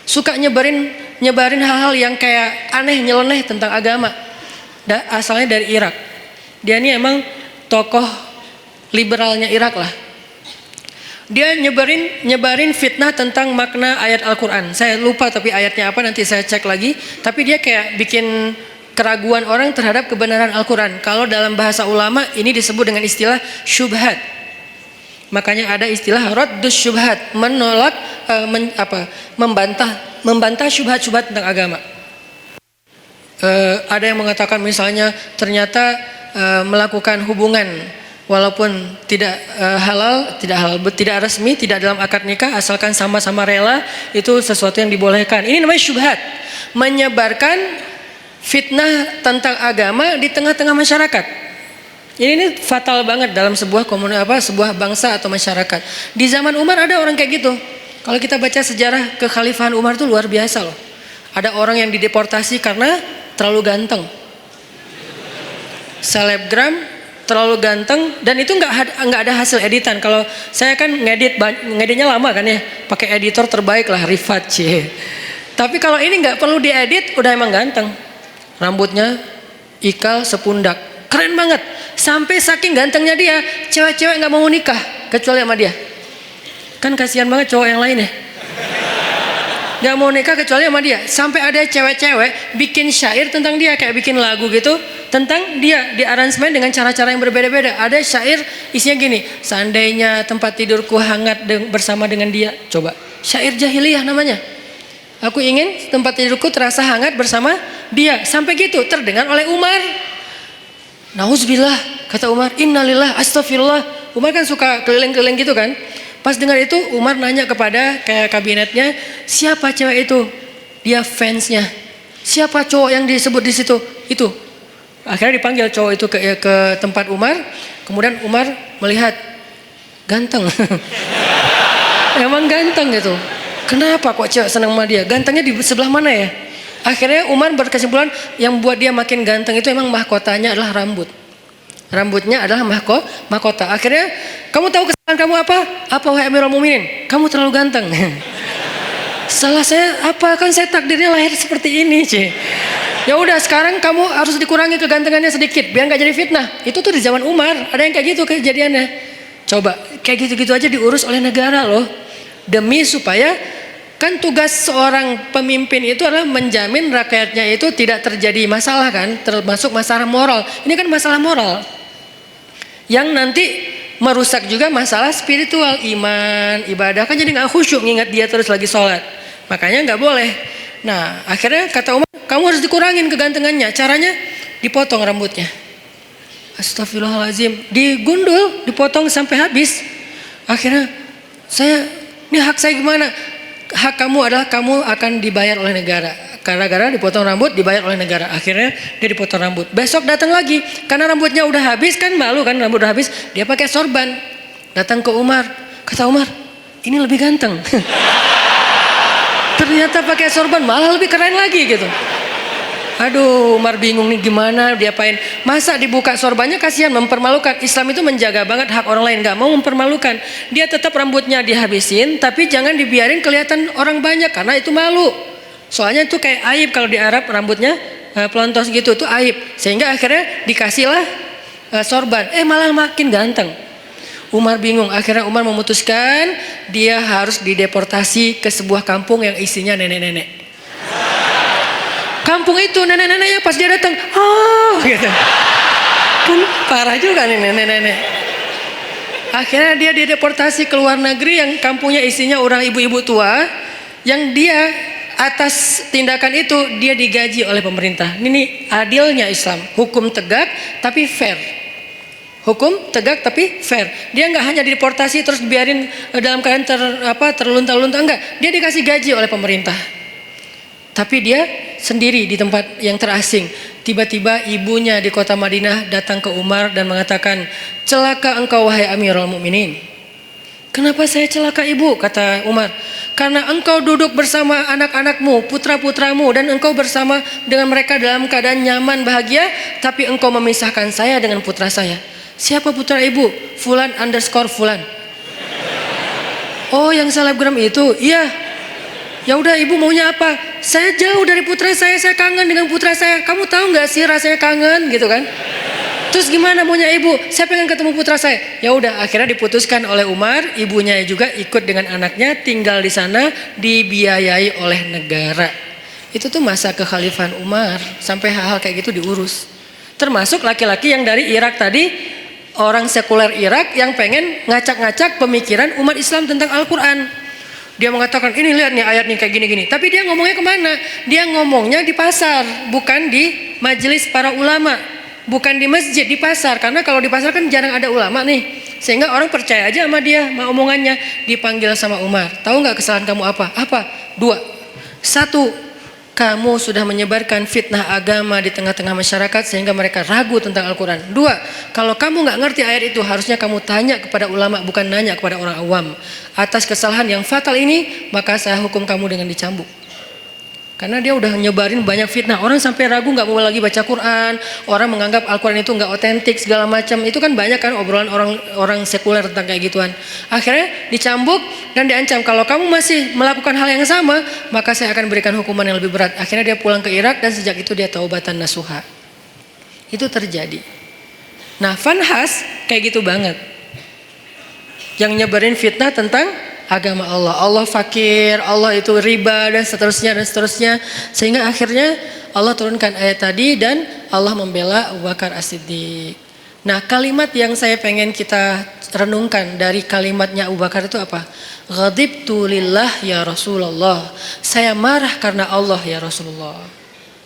suka nyebarin hal-hal yang kayak aneh, nyeleneh tentang agama. Asalnya dari Irak. Dia ini emang tokoh liberalnya Irak lah. Dia nyebarin fitnah tentang makna ayat Al-Quran. Saya lupa tapi ayatnya apa, nanti saya cek lagi. Tapi dia kayak bikin keraguan orang terhadap kebenaran Al-Quran. Kalau dalam bahasa ulama ini disebut dengan istilah syubhat. Makanya ada istilah raddus syubhat, menolak membantah syubhat-syubhat tentang agama. Ada yang mengatakan misalnya ternyata melakukan hubungan walaupun tidak halal, tidak resmi, tidak dalam akad nikah, asalkan sama-sama rela, itu sesuatu yang dibolehkan. Ini namanya syubhat, menyebarkan fitnah tentang agama di tengah-tengah masyarakat. Ini fatal banget dalam sebuah sebuah bangsa atau masyarakat. Di zaman Umar ada orang kayak gitu. Kalau kita baca sejarah kekhalifahan Umar itu luar biasa loh. Ada orang yang dideportasi karena terlalu ganteng. Selebgram terlalu ganteng, dan itu nggak ada hasil editan. Kalau saya kan ngeditnya lama kan ya, pakai editor terbaik lah, Rifat C. Tapi kalau ini nggak perlu diedit, udah emang ganteng. Rambutnya ikal sepundak, keren banget. Sampai saking gantengnya dia, cewek-cewek nggak mau nikah kecuali sama dia. Kan kasihan banget cowok yang lain ya, nggak mau nikah kecuali sama dia. Sampai ada cewek-cewek bikin syair tentang dia, kayak bikin lagu gitu tentang dia, di aransemen dengan cara-cara yang berbeda-beda. Ada syair isinya gini, seandainya tempat tidurku hangat bersama dengan dia. Coba, syair jahiliyah namanya. Aku ingin tempat tidurku terasa hangat bersama dia. Sampai gitu terdengar oleh Umar. Nauzubillah, kata Umar, innalillah, astagfirullah. Umar kan suka keliling-keliling gitu kan. Pas dengar itu Umar nanya kepada kayak kabinetnya, siapa cewek itu? Dia fansnya. Siapa cowok yang disebut di situ? Itu. Akhirnya dipanggil cowok itu ke tempat Umar. Kemudian Umar melihat, ganteng. Emang ganteng gitu. Kenapa kok cewek senang sama dia? Gantengnya di sebelah mana ya? Akhirnya Umar berkesimpulan yang buat dia makin ganteng itu emang mahkotanya adalah rambut. Rambutnya adalah mahkota. Akhirnya, kamu tahu kesalahan kamu apa? Apa wahai Amirul Mukminin? Kamu terlalu ganteng. Salah saya apa? Kan saya takdirnya lahir seperti ini, Ci. Ya udah, sekarang kamu harus dikurangi kegantengannya sedikit biar nggak jadi fitnah. Itu tuh di zaman Umar, ada yang kayak gitu kejadiannya. Coba, kayak gitu-gitu aja diurus oleh negara loh. Demi supaya, kan tugas seorang pemimpin itu adalah menjamin rakyatnya itu tidak terjadi masalah kan, termasuk masalah moral. Ini kan masalah moral yang nanti merusak juga masalah spiritual, iman, ibadah, kan jadi nggak khusyuk ngingat dia terus lagi sholat. Makanya nggak boleh. Nah akhirnya kata Umar, kamu harus dikurangin kegantengannya. Caranya dipotong rambutnya. Astagfirullahaladzim, digundul, dipotong sampai habis. Akhirnya ini hak saya gimana? Hak kamu adalah kamu akan dibayar oleh negara. Gara-gara dipotong rambut dibayar oleh negara. Akhirnya dia dipotong rambut. Besok datang lagi karena rambutnya udah habis, kan malu kan, rambut udah habis. Dia pakai sorban. Datang ke Umar. Kata Umar, ini lebih ganteng. Ternyata pakai sorban malah lebih keren lagi gitu. Aduh, Umar bingung nih gimana diapain. Masa dibuka sorbannya, kasihan, mempermalukan. Islam itu menjaga banget hak orang lain, gak mau mempermalukan. Dia tetap rambutnya dihabisin, tapi jangan dibiarin kelihatan orang banyak karena itu malu. Soalnya itu kayak aib kalau di Arab rambutnya pelontos gitu, itu aib. Sehingga akhirnya dikasihlah sorban. Malah makin ganteng. Umar bingung. Akhirnya Umar memutuskan dia harus dideportasi ke sebuah kampung yang isinya nenek-nenek. Kampung itu nenek-neneknya pas dia datang, gitu. Kan parah juga nih nenek-nenek. Akhirnya dia dideportasi ke luar negeri yang kampungnya isinya orang ibu-ibu tua, yang dia atas tindakan itu dia digaji oleh pemerintah. Ini adilnya Islam, hukum tegak tapi fair. Hukum tegak tapi fair. Dia nggak hanya dideportasi terus biarin dalam keadaan terlunta-lunta, enggak. Dia dikasih gaji oleh pemerintah. Tapi dia sendiri di tempat yang terasing. Tiba-tiba ibunya di kota Madinah datang ke Umar dan mengatakan, celaka engkau wahai Amirul Mukminin. Kenapa saya celaka ibu? Kata Umar. Karena engkau duduk bersama anak-anakmu, putra-putramu, dan engkau bersama dengan mereka dalam keadaan nyaman, bahagia, tapi engkau memisahkan saya dengan putra saya. Siapa putra ibu? Fulan underscore Fulan. Oh, yang selebgram itu? Iya. Ya udah, ibu maunya apa? Saya jauh dari putra saya kangen dengan putra saya. Kamu tahu nggak sih rasanya kangen gitu kan? Terus gimana maunya ibu? Saya pengen ketemu putra saya. Ya udah, akhirnya diputuskan oleh Umar, ibunya juga ikut dengan anaknya tinggal di sana, dibiayai oleh negara. Itu tuh masa kekhalifahan Umar, sampai hal-hal kayak gitu diurus. Termasuk laki-laki yang dari Irak tadi, orang sekuler Irak yang pengen ngacak-ngacak pemikiran umat Islam tentang Al-Quran. Dia mengatakan, ini lihat nih ayat nih kayak gini-gini. Tapi dia ngomongnya kemana? Dia ngomongnya di pasar, bukan di majelis para ulama. Bukan di masjid, di pasar. Karena kalau di pasar kan jarang ada ulama nih. Sehingga orang percaya aja sama dia, sama omongannya. Dipanggil sama Umar. Tahu nggak kesalahan kamu apa? Apa? 2. 1, kamu sudah menyebarkan fitnah agama di tengah-tengah masyarakat sehingga mereka ragu tentang Al-Quran. 2, kalau kamu nggak ngerti ayat itu harusnya kamu tanya kepada ulama, bukan nanya kepada orang awam. Atas kesalahan yang fatal ini, maka saya hukum kamu dengan dicambuk. Karena dia udah nyebarin banyak fitnah. Orang sampai ragu nggak mau lagi baca Quran. Orang menganggap Al-Quran itu nggak otentik segala macam. Itu kan banyak kan obrolan orang sekuler tentang kayak gituan. Akhirnya dicambuk dan diancam. Kalau kamu masih melakukan hal yang sama, maka saya akan berikan hukuman yang lebih berat. Akhirnya dia pulang ke Irak dan sejak itu dia taubatan nasuha. Itu terjadi. Nah, Vanhas kayak gitu banget. Yang nyebarin fitnah tentang agama Allah. Allah fakir, Allah itu riba dan seterusnya. Sehingga akhirnya Allah turunkan ayat tadi dan Allah membela Abu Bakar As-Siddiq. Nah, kalimat yang saya pengen kita renungkan dari kalimatnya Abu Bakar itu apa? Ghadibtu lillah ya Rasulullah. Saya marah karena Allah ya Rasulullah.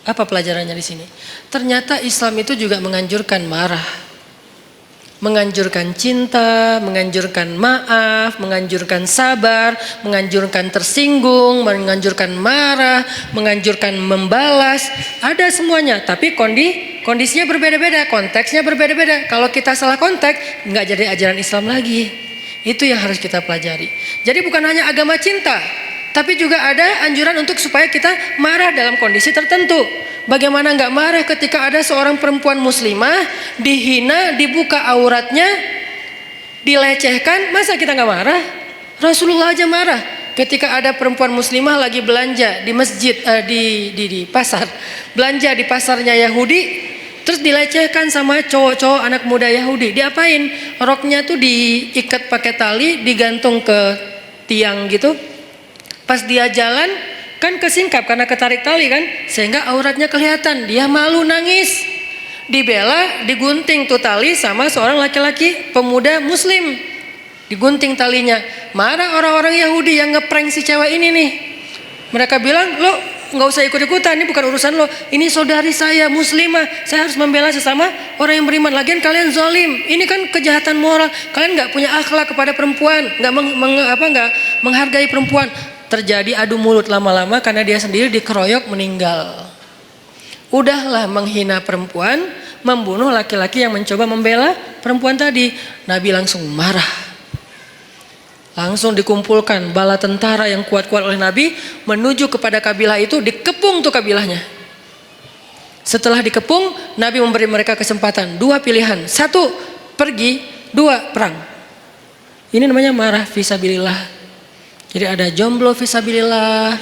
Apa pelajarannya di sini? Ternyata Islam itu juga menganjurkan marah. Menganjurkan cinta, menganjurkan maaf, menganjurkan sabar, menganjurkan tersinggung, menganjurkan marah, menganjurkan membalas. Ada semuanya, tapi kondisinya berbeda-beda, konteksnya berbeda-beda. Kalau kita salah konteks, nggak jadi ajaran Islam lagi. Itu yang harus kita pelajari. Jadi bukan hanya agama cinta, tapi juga ada anjuran untuk supaya kita marah dalam kondisi tertentu. Bagaimana nggak marah ketika ada seorang perempuan muslimah dihina, dibuka auratnya, dilecehkan, masa kita nggak marah? Rasulullah aja marah ketika ada perempuan muslimah lagi belanja di masjid, di pasar, belanja di pasarnya Yahudi, terus dilecehkan sama cowok-cowok anak muda Yahudi. Diapain? Roknya tuh diikat pakai tali, digantung ke tiang gitu. Pas dia jalan kan kesingkap karena ketarik tali kan, sehingga auratnya kelihatan. Dia malu, nangis, dibela, digunting tuh tali sama seorang laki-laki pemuda muslim, digunting talinya. Marah orang-orang Yahudi yang ngeprank si cewek ini nih. Mereka bilang, lo nggak usah ikut-ikutan, ini bukan urusan lo, ini saudari saya muslimah, saya harus membela sesama orang yang beriman. Lagian kalian zalim, ini kan kejahatan moral, kalian nggak punya akhlak kepada perempuan, nggak menghargai perempuan. Terjadi adu mulut lama-lama karena dia sendiri dikeroyok meninggal. Udahlah menghina perempuan, membunuh laki-laki yang mencoba membela perempuan tadi. Nabi langsung marah. Langsung dikumpulkan bala tentara yang kuat-kuat oleh Nabi menuju kepada kabilah itu, dikepung tuh kabilahnya. Setelah dikepung, Nabi memberi mereka kesempatan 2 pilihan. 1 pergi, 2 perang. Ini namanya marah fisabilillah. Jadi ada jomblo fisabilillah,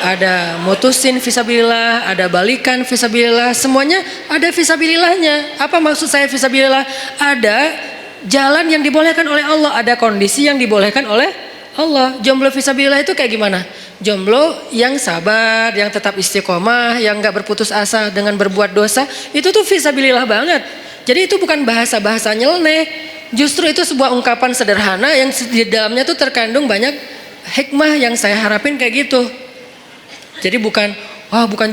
ada mutusin fisabilillah, ada balikan fisabilillah, semuanya ada fisabilillahnya. Apa maksud saya fisabilillah? Ada jalan yang dibolehkan oleh Allah, ada kondisi yang dibolehkan oleh Allah. Jomblo fisabilillah itu kayak gimana? Jomblo yang sabar, yang tetap istiqomah, yang gak berputus asa dengan berbuat dosa, itu tuh fisabilillah banget. Jadi itu bukan bahasa-bahasa nyeleneh. Justru itu sebuah ungkapan sederhana yang di dalamnya tuh terkandung banyak hikmah yang saya harapin kayak gitu. Jadi bukan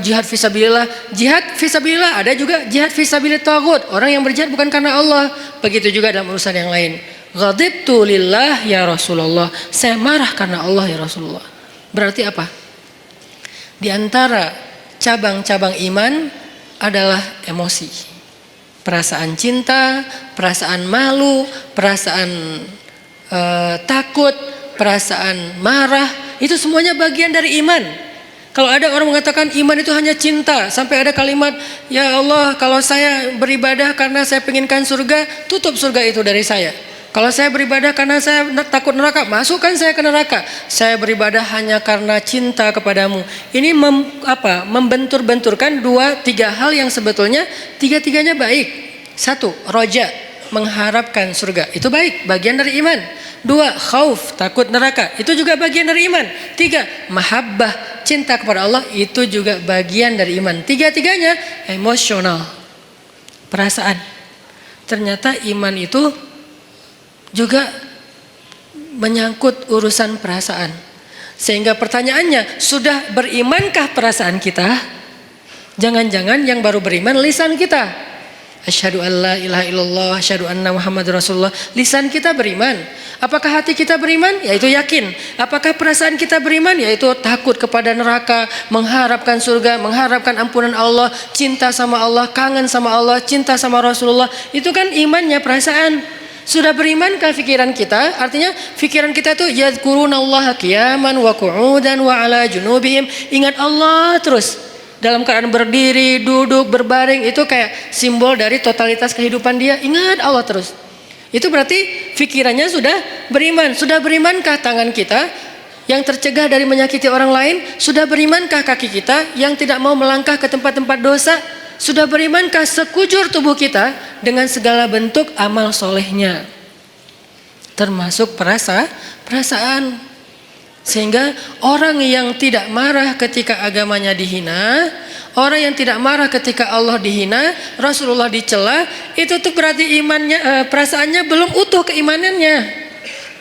jihad fisabilillah. Jihad fisabilillah ada juga jihad fisabilillah taghut. Orang yang berjihad bukan karena Allah. Begitu juga dalam urusan yang lain. Ghadibtu lillah ya Rasulullah. Saya marah karena Allah ya Rasulullah. Berarti apa? Di antara cabang-cabang iman adalah emosi. Perasaan cinta, perasaan malu, perasaan takut, perasaan marah, itu semuanya bagian dari iman. Kalau ada orang mengatakan iman itu hanya cinta, sampai ada kalimat, ya Allah kalau saya beribadah karena saya penginkan surga, tutup surga itu dari saya. Kalau saya beribadah karena saya takut neraka, masukkan saya ke neraka. Saya beribadah hanya karena cinta kepadamu. Ini membentur-benturkan 2-3 hal yang sebetulnya tiga-tiganya baik. 1, roja, mengharapkan surga. Itu baik, bagian dari iman. 2, khauf, takut neraka. Itu juga bagian dari iman. 3, mahabbah, cinta kepada Allah. Itu juga bagian dari iman. Tiga-tiganya emosional, perasaan. Ternyata iman itu juga menyangkut urusan perasaan. Sehingga pertanyaannya, sudah berimankah perasaan kita? Jangan-jangan yang baru beriman lisan kita. Asyhadu an la ilaha illallah, asyhadu anna Muhammadur Rasulullah. Lisan kita beriman. Apakah hati kita beriman? Yaitu yakin. Apakah perasaan kita beriman? Yaitu takut kepada neraka, mengharapkan surga, mengharapkan ampunan Allah, cinta sama Allah, kangen sama Allah, cinta sama Rasulullah. Itu kan imannya, perasaan. Sudah berimankah pikiran kita? Artinya pikiran kita itu yadhkurunallaha qiyaman wa qu'udan wa ala junubihim. Ingat Allah terus. Dalam keadaan berdiri, duduk, berbaring, itu kayak simbol dari totalitas kehidupan dia. Ingat Allah terus. Itu berarti pikirannya sudah beriman. Sudah berimankah tangan kita yang tercegah dari menyakiti orang lain? Sudah berimankah kaki kita yang tidak mau melangkah ke tempat-tempat dosa? Sudah berimankah sekujur tubuh kita dengan segala bentuk amal solehnya? Termasuk perasaan. Sehingga orang yang tidak marah ketika agamanya dihina, orang yang tidak marah ketika Allah dihina, Rasulullah dicela, itu tuh berarti imannya, perasaannya belum utuh keimanannya.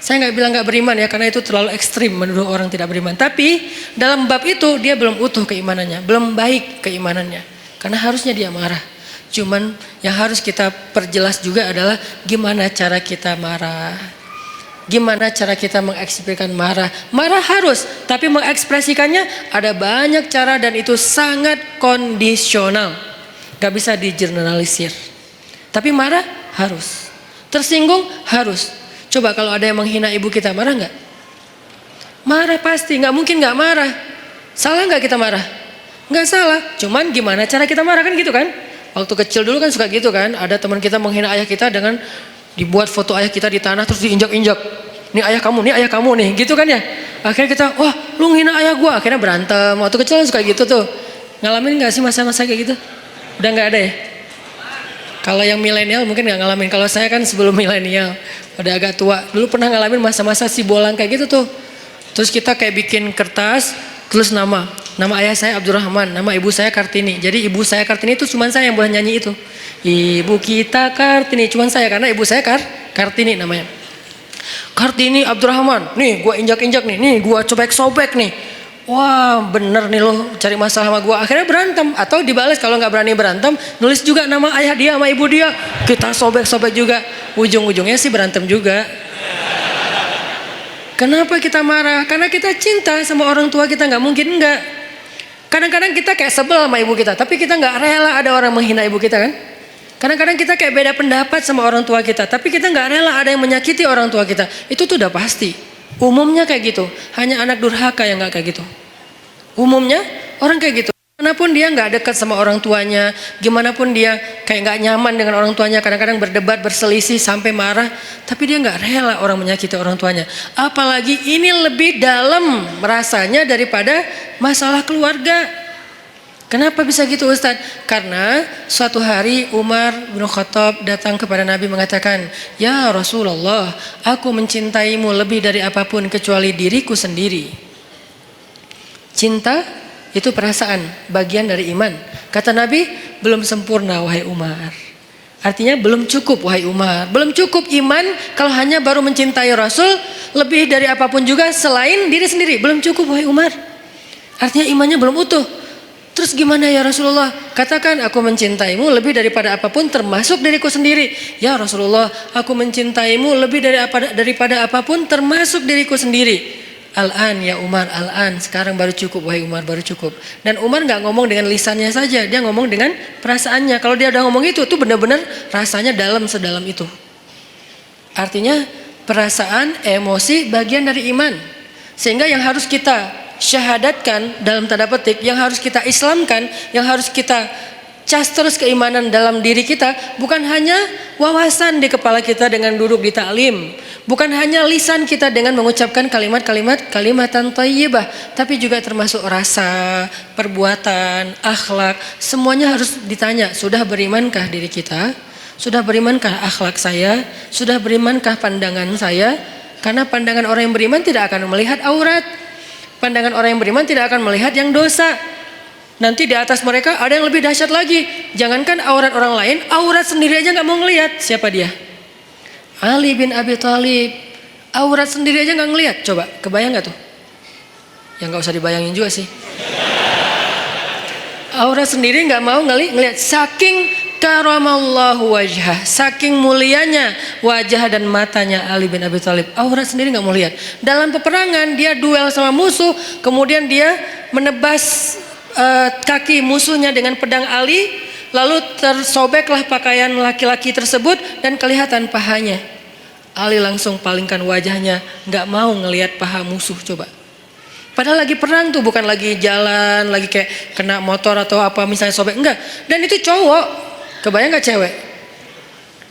Saya nggak bilang nggak beriman ya, karena itu terlalu ekstrim menurut orang tidak beriman. Tapi dalam bab itu dia belum utuh keimanannya, belum baik keimanannya. Karena harusnya dia marah. Cuman yang harus kita perjelas juga adalah gimana cara kita marah. Gimana cara kita mengekspresikan marah? Marah harus, tapi mengekspresikannya ada banyak cara dan itu sangat kondisional. Gak bisa digeneralisir. Tapi marah harus. Tersinggung harus. Coba kalau ada yang menghina ibu kita, marah gak? Marah pasti, gak mungkin gak marah. Salah gak kita marah? Gak salah, cuman gimana cara kita marah kan gitu kan? Waktu kecil dulu kan suka gitu kan? Ada teman kita menghina ayah kita dengan dibuat foto ayah kita di tanah terus diinjak-injak. Nih ayah kamu nih, gitu kan ya. Akhirnya kita, wah lu ngina ayah gua. Akhirnya berantem. Waktu kecil suka gitu tuh. Ngalamin gak sih masa-masa kayak gitu? Udah gak ada ya? Kalau yang milenial mungkin gak ngalamin. Kalau saya kan sebelum milenial, udah agak tua. Dulu pernah ngalamin masa-masa si bolang kayak gitu tuh. Terus kita kayak bikin kertas, tulis nama ayah saya Abdurrahman, nama ibu saya Kartini. Jadi ibu saya Kartini itu cuma saya yang boleh nyanyi itu. Ibu kita Kartini, cuma saya karena ibu saya Kartini namanya. Kartini Abdurrahman, nih gua injak-injak nih gua sobek-sobek nih. Wah bener nih lo cari masalah sama gua. Akhirnya berantem atau dibales kalau nggak berani berantem, nulis juga nama ayah dia sama ibu dia. Kita sobek-sobek juga. Ujung-ujungnya sih berantem juga. Kenapa kita marah? Karena kita cinta sama orang tua kita, nggak mungkin enggak. Kadang-kadang kita kayak sebel sama ibu kita, tapi kita nggak rela ada orang menghina ibu kita kan? Kadang-kadang kita kayak beda pendapat sama orang tua kita, tapi kita nggak rela ada yang menyakiti orang tua kita. Itu tuh udah pasti. Umumnya kayak gitu. Hanya anak durhaka yang nggak kayak gitu. Umumnya orang kayak gitu. Gimanapun dia nggak dekat sama orang tuanya, gimana pun dia kayak nggak nyaman dengan orang tuanya, kadang-kadang berdebat, berselisih sampai marah, tapi dia nggak rela orang menyakiti orang tuanya. Apalagi ini lebih dalam rasanya daripada masalah keluarga. Kenapa bisa gitu Ustadz? Karena suatu hari Umar bin Khattab datang kepada Nabi mengatakan, "Ya Rasulullah, aku mencintaimu lebih dari apapun kecuali diriku sendiri." Cinta itu perasaan, bagian dari iman. Kata Nabi, belum sempurna wahai Umar. Artinya belum cukup wahai Umar. Belum cukup iman kalau hanya baru mencintai Rasul lebih dari apapun juga selain diri sendiri. Belum cukup wahai Umar. Artinya imannya belum utuh. Terus gimana ya Rasulullah? Katakan aku mencintaimu lebih daripada apapun termasuk diriku sendiri. Ya Rasulullah, aku mencintaimu lebih daripada apapun termasuk diriku sendiri. Al-an ya Umar, al-an, sekarang baru cukup wahai Umar, baru cukup. Dan Umar nggak ngomong dengan lisannya saja, dia ngomong dengan perasaannya. Kalau dia udah ngomong itu benar-benar rasanya sedalam itu. Artinya perasaan, emosi bagian dari iman. Sehingga yang harus kita syahadatkan dalam tanda petik, yang harus kita islamkan, yang harus kita cas terus keimanan dalam diri kita, bukan hanya wawasan di kepala kita dengan duduk di taklim, bukan hanya lisan kita dengan mengucapkan kalimatan thayyibah, tapi juga termasuk rasa, perbuatan, akhlak, semuanya harus ditanya, sudah berimankah diri kita? Sudah berimankah akhlak saya? Sudah berimankah pandangan saya? Karena pandangan orang yang beriman tidak akan melihat aurat. Pandangan orang yang beriman tidak akan melihat yang dosa. Nanti di atas mereka ada yang lebih dahsyat lagi. Jangankan aurat orang lain, aurat sendiri aja nggak mau ngelihat. Siapa dia? Ali bin Abi Thalib. Aurat sendiri aja nggak ngelihat. Coba, kebayang nggak tuh? Ya nggak usah dibayangin juga sih. aurat sendiri nggak mau ngelihat, saking karamallahu wajhah, saking mulianya wajah dan matanya Ali bin Abi Thalib, aurat sendiri nggak mau lihat. Dalam peperangan dia duel sama musuh, kemudian dia menebas kaki musuhnya dengan pedang Ali, lalu tersobeklah pakaian laki-laki tersebut dan kelihatan pahanya. Ali langsung palingkan wajahnya, nggak mau ngelihat paha musuh. Coba, padahal lagi perang tuh, bukan lagi jalan, lagi kayak kena motor atau apa misalnya sobek, enggak. Dan itu cowok, kebayang nggak cewek?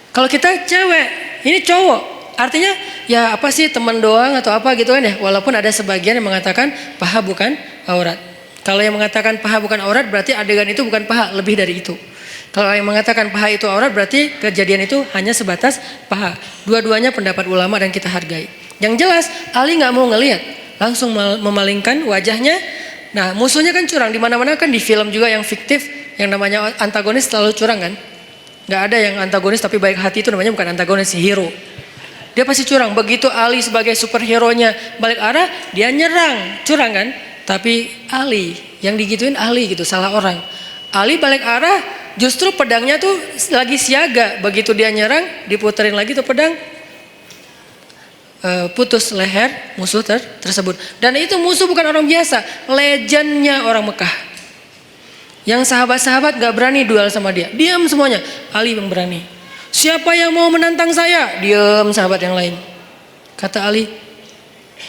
Kalau kita cewek, ini cowok, artinya ya apa sih, teman doang atau apa gitu kan ya. Walaupun ada sebagian yang mengatakan paha bukan aurat. Kalau yang mengatakan paha bukan aurat berarti adegan itu bukan paha, lebih dari itu. Kalau yang mengatakan paha itu aurat berarti kejadian itu hanya sebatas paha. Dua-duanya pendapat ulama dan kita hargai. Yang jelas Ali nggak mau ngelihat, langsung memalingkan wajahnya. Nah, musuhnya kan curang, di mana-mana kan di film juga yang fiktif, yang namanya antagonis selalu curang kan. Nggak ada yang antagonis tapi baik hati, itu namanya bukan antagonis, hero. Dia pasti curang. Begitu Ali sebagai superhero-nya balik arah, dia nyerang, curang kan. Tapi Ali yang digituin Ali gitu, salah orang. Ali balik arah, justru pedangnya tuh lagi siaga. Begitu dia nyerang, diputerin lagi tuh pedang, putus leher musuh tersebut. Dan itu musuh bukan orang biasa, legendnya orang Mekah. Yang sahabat-sahabat gak berani duel sama dia, diam semuanya. Ali yang berani. Siapa yang mau menantang saya? Diam sahabat yang lain. Kata Ali,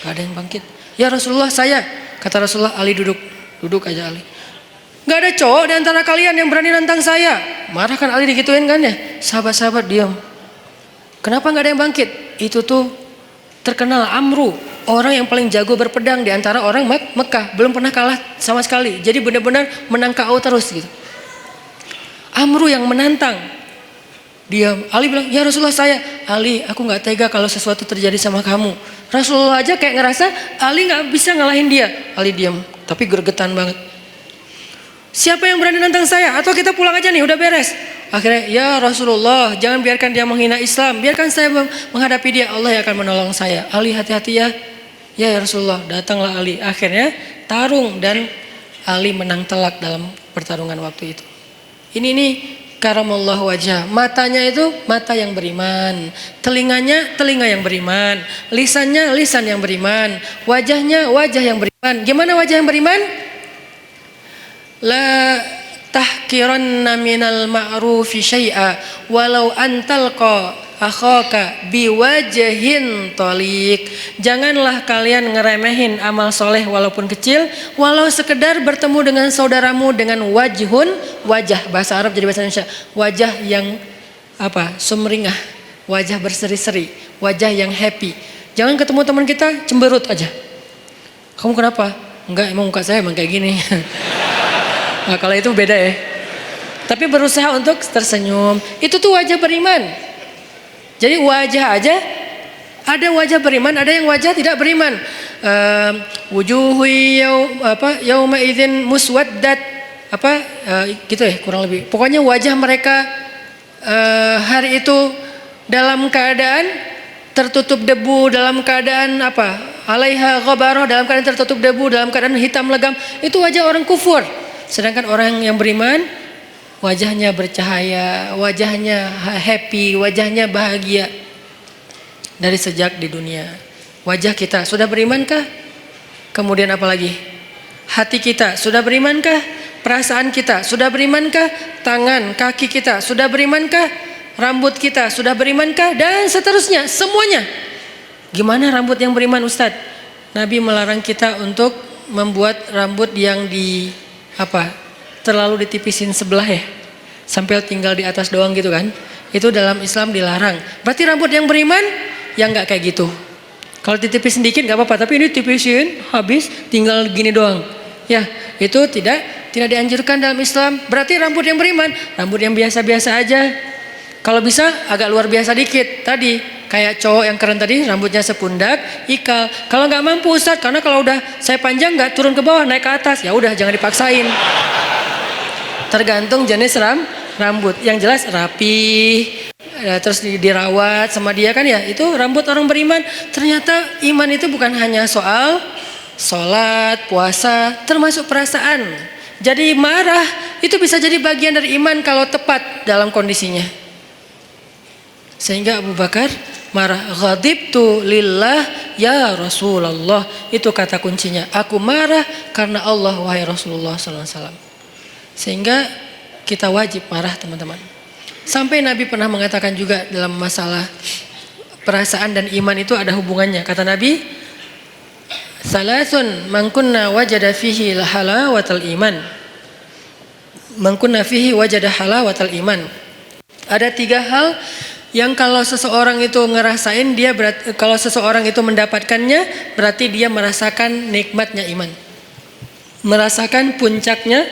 gak ada yang bangkit. Ya Rasulullah, saya. Kata Rasulullah, Ali duduk aja Ali. Gak ada cowok di antara kalian yang berani nantang saya. Marah kan Ali digituin kan ya. Sahabat-sahabat diam. Kenapa gak ada yang bangkit? Itu tuh terkenal Amru, orang yang paling jago berpedang di antara orang Mekah. Belum pernah kalah sama sekali. Jadi benar-benar menang KO terus gitu. Amru yang menantang. Diam. Ali bilang, ya Rasulullah saya. Ali, aku gak tega kalau sesuatu terjadi sama kamu. Rasulullah aja kayak ngerasa Ali gak bisa ngalahin dia. Ali diam, tapi gregetan banget. Siapa yang berani nantang saya? Atau kita pulang aja nih, udah beres. Akhirnya, ya Rasulullah, jangan biarkan dia menghina Islam. Biarkan saya menghadapi dia, Allah yang akan menolong saya. Ali hati-hati ya. Ya Rasulullah, datanglah Ali. Akhirnya tarung dan Ali menang telak dalam pertarungan waktu itu. Ini nih karamallahu wajah. Matanya itu mata yang beriman, telinganya telinga yang beriman, lisannya lisan yang beriman, wajahnya wajah yang beriman. Gimana wajah yang beriman? La tahkiranna minal ma'rufi syai'a walau antalqa akhaka biwajhin taliq. Janganlah kalian ngeremehin amal soleh walaupun kecil, walau sekedar bertemu dengan saudaramu dengan wajhun, wajah, bahasa Arab jadi bahasa Indonesia, wajah yang apa, sumringah, wajah berseri-seri, wajah yang happy. Jangan ketemu teman kita cemberut aja. Kamu kenapa? Enggak, emang muka saya emang kayak gini. Nah, kalau itu beda ya. Tapi berusaha untuk tersenyum, itu tuh wajah beriman. Jadi wajah aja, ada wajah beriman, ada yang wajah tidak beriman. Wujuhu yauma idzin muswaddat, gitu ya kurang lebih. Pokoknya wajah mereka hari itu dalam keadaan tertutup debu, dalam keadaan alaiha ghabarah, dalam keadaan tertutup debu, dalam keadaan hitam legam. Itu wajah orang kufur. Sedangkan orang yang beriman, wajahnya bercahaya, wajahnya happy, wajahnya bahagia dari sejak di dunia. Wajah kita sudah berimankah? Kemudian apa lagi? Hati kita sudah berimankah? Perasaan kita sudah berimankah? Tangan, kaki kita sudah berimankah? Rambut kita sudah berimankah? Dan seterusnya, semuanya. Gimana rambut yang beriman, Ustadz? Nabi melarang kita untuk membuat rambut yang terlalu ditipisin sebelah ya, sampai tinggal di atas doang gitu kan. Itu dalam Islam dilarang. Berarti rambut yang beriman yang nggak kayak gitu. Kalau ditipis sedikit nggak apa-apa, tapi ini tipisin habis tinggal gini doang. Ya, itu tidak dianjurkan dalam Islam. Berarti rambut yang beriman, rambut yang biasa-biasa aja. Kalau bisa agak luar biasa dikit. Tadi kayak cowok yang keren tadi, rambutnya sepundak, ikal. Kalau nggak mampu Ustadz, karena kalau udah saya panjang nggak turun ke bawah, naik ke atas, ya udah jangan dipaksain. Tergantung jenis rambut. Yang jelas rapi, terus dirawat sama dia kan ya. Itu rambut orang beriman. Ternyata iman itu bukan hanya soal sholat, puasa, termasuk perasaan. Jadi marah itu bisa jadi bagian dari iman kalau tepat dalam kondisinya. Sehingga Abu Bakar marah, ghadibtu lillah ya Rasulullah. Itu kata kuncinya. Aku marah karena Allah wahai Rasulullah SAW. Sehingga kita wajib marah teman-teman. Sampai Nabi pernah mengatakan juga dalam masalah perasaan dan iman itu ada hubungannya. Kata Nabi, salasun man kunna wajada fihi halawatal iman. Man kunna fihi wajada halawatal iman. Ada 3 hal yang kalau seseorang itu ngerasain kalau seseorang itu mendapatkannya berarti dia merasakan nikmatnya iman. Merasakan puncaknya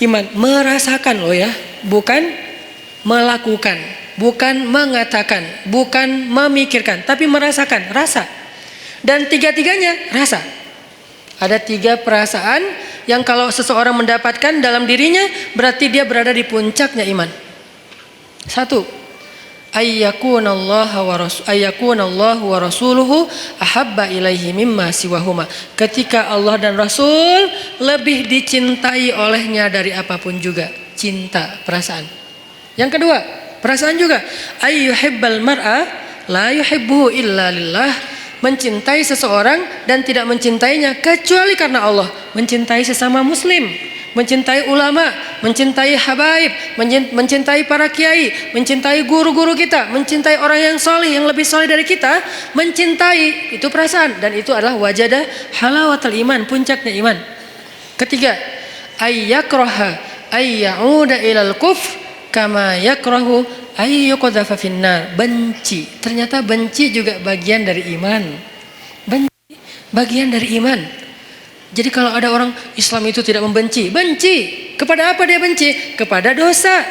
iman. Merasakan loh ya, bukan melakukan, bukan mengatakan, bukan memikirkan, tapi merasakan, rasa. Dan 3-tiganya rasa. Ada 3 perasaan yang kalau seseorang mendapatkan dalam dirinya berarti dia berada di puncaknya iman. 1. Ayyakunallahu wa rasuluhu ahabba ilaihi mimma siwahuma. Ketika Allah dan Rasul lebih dicintai olehnya dari apapun juga. Cinta, perasaan. Yang kedua, perasaan juga. Ayyuhibbal mar'a la yuhibbuhu illa lillah. Mencintai seseorang dan tidak mencintainya kecuali karena Allah. Mencintai sesama muslim, mencintai ulama, mencintai habaib, mencintai para kiai, mencintai guru-guru kita, mencintai orang yang soleh, yang lebih soleh dari kita, mencintai, itu perasaan. Dan itu adalah wajada halawatul iman, puncaknya iman. Ketiga, ayyakraha ayyauda ilal kufr kama yakrahu ayyuqadhafa finnar. Benci, ternyata benci juga bagian dari iman. Benci bagian dari iman. Jadi kalau ada orang Islam itu tidak membenci, benci. Kepada apa dia benci? Kepada dosa,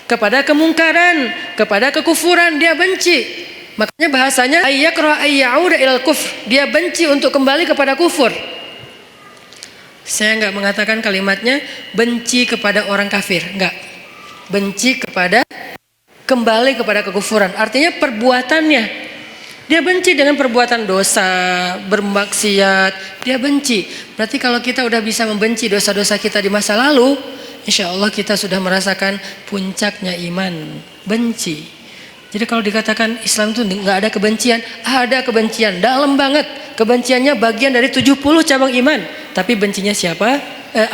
kepada kemungkaran, kepada kekufuran dia benci. Makanya bahasanya ayyakraha ayyauda ilal kufr. Dia benci untuk kembali kepada kufur. Saya enggak mengatakan kalimatnya benci kepada orang kafir, enggak. Benci kepada kembali kepada kekufuran. Artinya perbuatannya. Dia benci dengan perbuatan dosa, bermaksiat, dia benci. Berarti kalau kita udah bisa membenci dosa-dosa kita di masa lalu, insya Allah kita sudah merasakan puncaknya iman, benci. Jadi kalau dikatakan Islam itu nggak ada kebencian, ada kebencian, dalam banget. Kebenciannya bagian dari 70 cabang iman. Tapi bencinya siapa?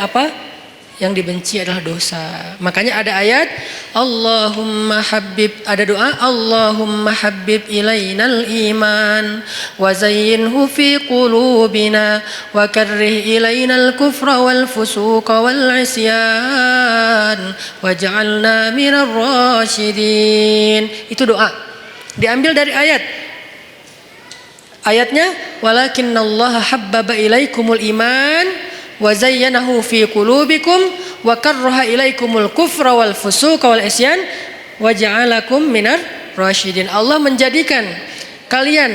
Apa? Yang dibenci adalah dosa. Makanya ada ayat Allahumma habib, ada doa Allahumma habib ilainal iman wa zayyinhu fi qulubina wa karrih ilainal kufra wal fusuqa wal isyan waj'alna minar rasyidin. Itu doa. Diambil dari ayat. Ayatnya walakinnallaha habbaba ilaikumul iman wa zayyanahu fi qulubikum wa karraha ilaikumul kufra wal fusuqa wal isyan wa ja'alakum minar rasyidin. Allah menjadikan kalian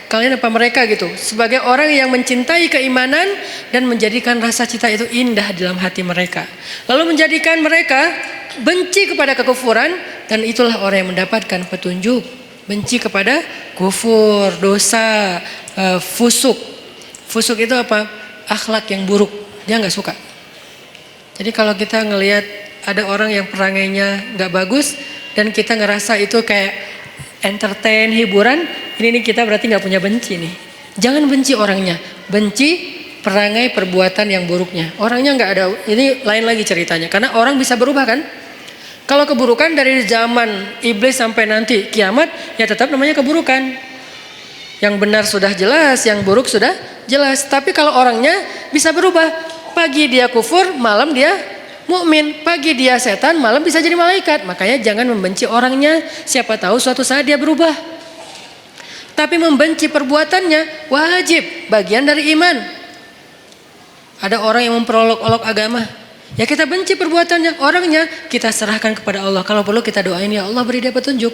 apa mereka gitu sebagai orang yang mencintai keimanan dan menjadikan rasa cinta itu indah dalam hati mereka. Lalu menjadikan mereka benci kepada kekufuran dan itulah orang yang mendapatkan petunjuk. Benci kepada kufur, dosa, fusuk. Fusuk itu apa? Akhlak yang buruk. Dia nggak suka. Jadi kalau kita ngelihat ada orang yang perangainya nggak bagus dan kita ngerasa itu kayak entertain, hiburan, ini kita berarti nggak punya benci nih. Jangan benci orangnya, benci perangai perbuatan yang buruknya. Orangnya nggak ada, ini lain lagi ceritanya. Karena orang bisa berubah kan? Kalau keburukan dari zaman iblis sampai nanti kiamat, ya tetap namanya keburukan. Yang benar sudah jelas, yang buruk sudah jelas. Tapi kalau orangnya bisa berubah. Pagi dia kufur, malam dia mukmin. Pagi dia setan, malam bisa jadi malaikat. Makanya jangan membenci orangnya. Siapa tahu suatu saat dia berubah. Tapi membenci perbuatannya wajib, bagian dari iman. Ada orang yang memperolok-olok agama. Ya kita benci perbuatannya, orangnya kita serahkan kepada Allah. Kalau perlu kita doain ya Allah beri dia petunjuk.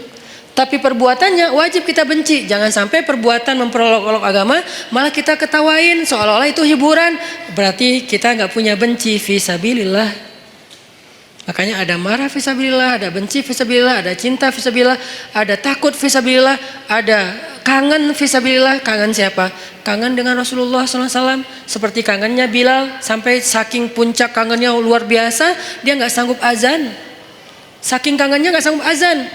Tapi perbuatannya wajib kita benci. Jangan sampai perbuatan memperolok-olok agama malah kita ketawain seolah-olah itu hiburan. Berarti kita nggak punya benci fi sabilillah. Makanya ada marah fisabilillah, ada benci fisabilillah, ada cinta fisabilillah, ada takut fisabilillah, ada kangen fisabilillah. Kangen siapa? Kangen dengan Rasulullah SAW. Seperti kangennya Bilal, sampai saking puncak kangennya luar biasa, dia nggak sanggup azan. Saking kangennya nggak sanggup azan.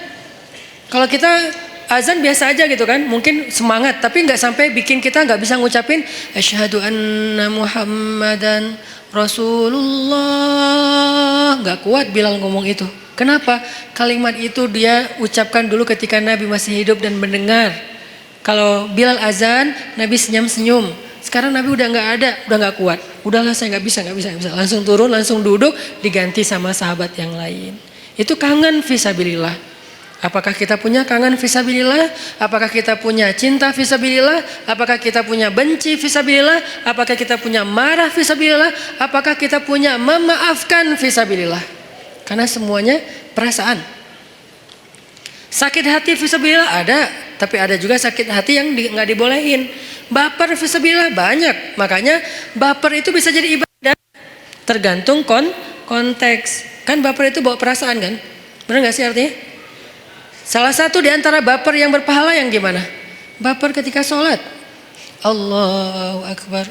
Kalau kita azan biasa aja gitu kan, mungkin semangat, tapi nggak sampai bikin kita nggak bisa ngucapin asyhadu anna Muhammadan Rasulullah. Gak kuat Bilal ngomong itu. Kenapa? Kalimat itu dia ucapkan dulu ketika Nabi masih hidup dan mendengar. Kalau Bilal azan, Nabi senyum-senyum. Sekarang Nabi udah gak ada, udah gak kuat. Udahlah saya gak bisa. Langsung turun, langsung duduk, diganti sama sahabat yang lain. Itu kangen fisabilillah. Apakah kita punya kangen fisabilillah? Apakah kita punya cinta fisabilillah? Apakah kita punya benci fisabilillah? Apakah kita punya marah fisabilillah? Apakah kita punya memaafkan fisabilillah? Karena semuanya perasaan. Sakit hati fisabilillah ada, tapi ada juga sakit hati yang nggak dibolehin. Baper fisabilillah banyak. Makanya baper itu bisa jadi ibadah. Tergantung konteks. Kan baper itu bawa perasaan kan? Benar nggak sih artinya? Salah satu di antara baper yang berpahala yang gimana? Baper ketika sholat. Allahu Akbar.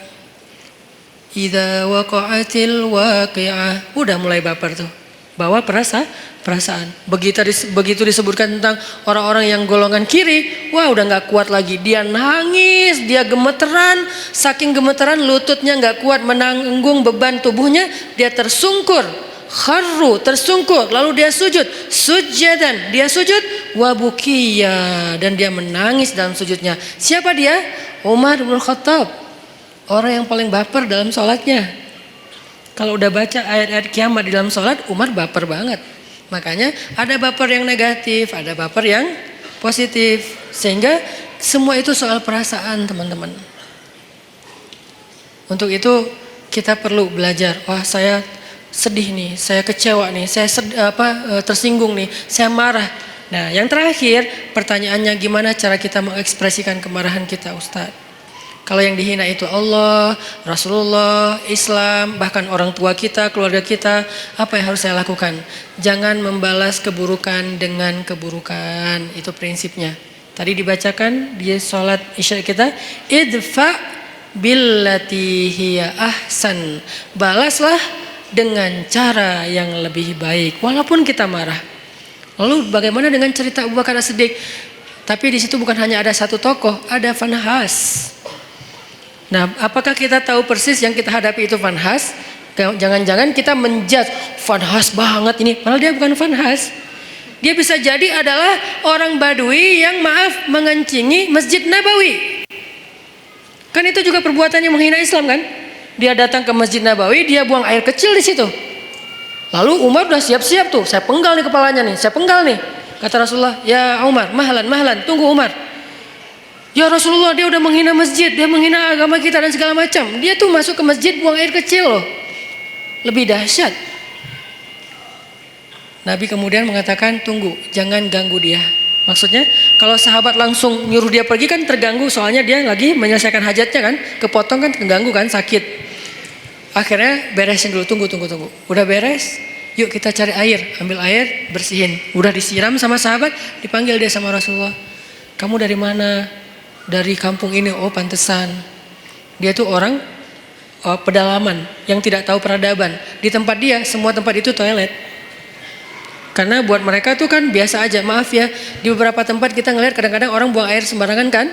Idza waqa'atil waqi'ah. Udah mulai baper tuh. Bawa perasaan. Begitu disebutkan tentang orang-orang yang golongan kiri, wah udah gak kuat lagi. Dia nangis, dia gemeteran. Saking gemeteran lututnya gak kuat menanggung beban tubuhnya. Dia tersungkur. Kharru, tersungkur, lalu dia sujud, sujadan, dia sujud, wabukiya, dan dia menangis dalam sujudnya. Siapa dia? Umar bin Khattab, orang yang paling baper dalam sholatnya. Kalau udah baca ayat-ayat kiamat di dalam sholat, Umar baper banget. Makanya ada baper yang negatif, ada baper yang positif, sehingga semua itu soal perasaan teman-teman. Untuk itu kita perlu belajar. Wah saya sedih nih, saya kecewa nih, saya tersinggung nih, saya marah. Nah, yang terakhir pertanyaannya gimana cara kita mengekspresikan kemarahan kita, Ustadz? Kalau yang dihina itu Allah, Rasulullah, Islam, bahkan orang tua kita, keluarga kita, apa yang harus saya lakukan? Jangan membalas keburukan dengan keburukan, itu prinsipnya. Tadi dibacakan di sholat isya kita, idfa billati hiya ahsan, balaslah dengan cara yang lebih baik walaupun kita marah. Lalu bagaimana dengan cerita Abu Bakar As-Siddiq? Tapi di situ bukan hanya ada satu tokoh, ada Fanhas. Nah, apakah kita tahu persis yang kita hadapi itu Fanhas? Jangan-jangan kita menjudge Fanhas banget ini, padahal dia bukan Fanhas. Dia bisa jadi adalah orang Badui yang mengencingi Masjid Nabawi. Kan itu juga perbuatan yang menghina Islam kan? Dia datang ke Masjid Nabawi, dia buang air kecil di situ. Lalu Umar udah siap-siap tuh, saya penggal nih kepalanya nih, saya penggal nih. Kata Rasulullah, ya Umar, mahlan, tunggu Umar. Ya Rasulullah, dia udah menghina masjid, dia menghina agama kita dan segala macam. Dia tuh masuk ke masjid buang air kecil loh. Lebih dahsyat. Nabi kemudian mengatakan, tunggu, jangan ganggu dia. Maksudnya kalau sahabat langsung nyuruh dia pergi kan terganggu, soalnya dia lagi menyelesaikan hajatnya kan, kepotong kan, terganggu kan, sakit. Akhirnya beresin dulu, tunggu. Udah beres, yuk kita cari air, ambil air, bersihin. Udah disiram sama sahabat, dipanggil dia sama Rasulullah. Kamu dari mana? Dari kampung ini. Oh pantesan. Dia tuh orang pedalaman yang tidak tahu peradaban. Di tempat dia, semua tempat itu toilet. Karena buat mereka tuh kan biasa aja. Maaf ya, di beberapa tempat kita ngelihat kadang-kadang orang buang air sembarangan kan.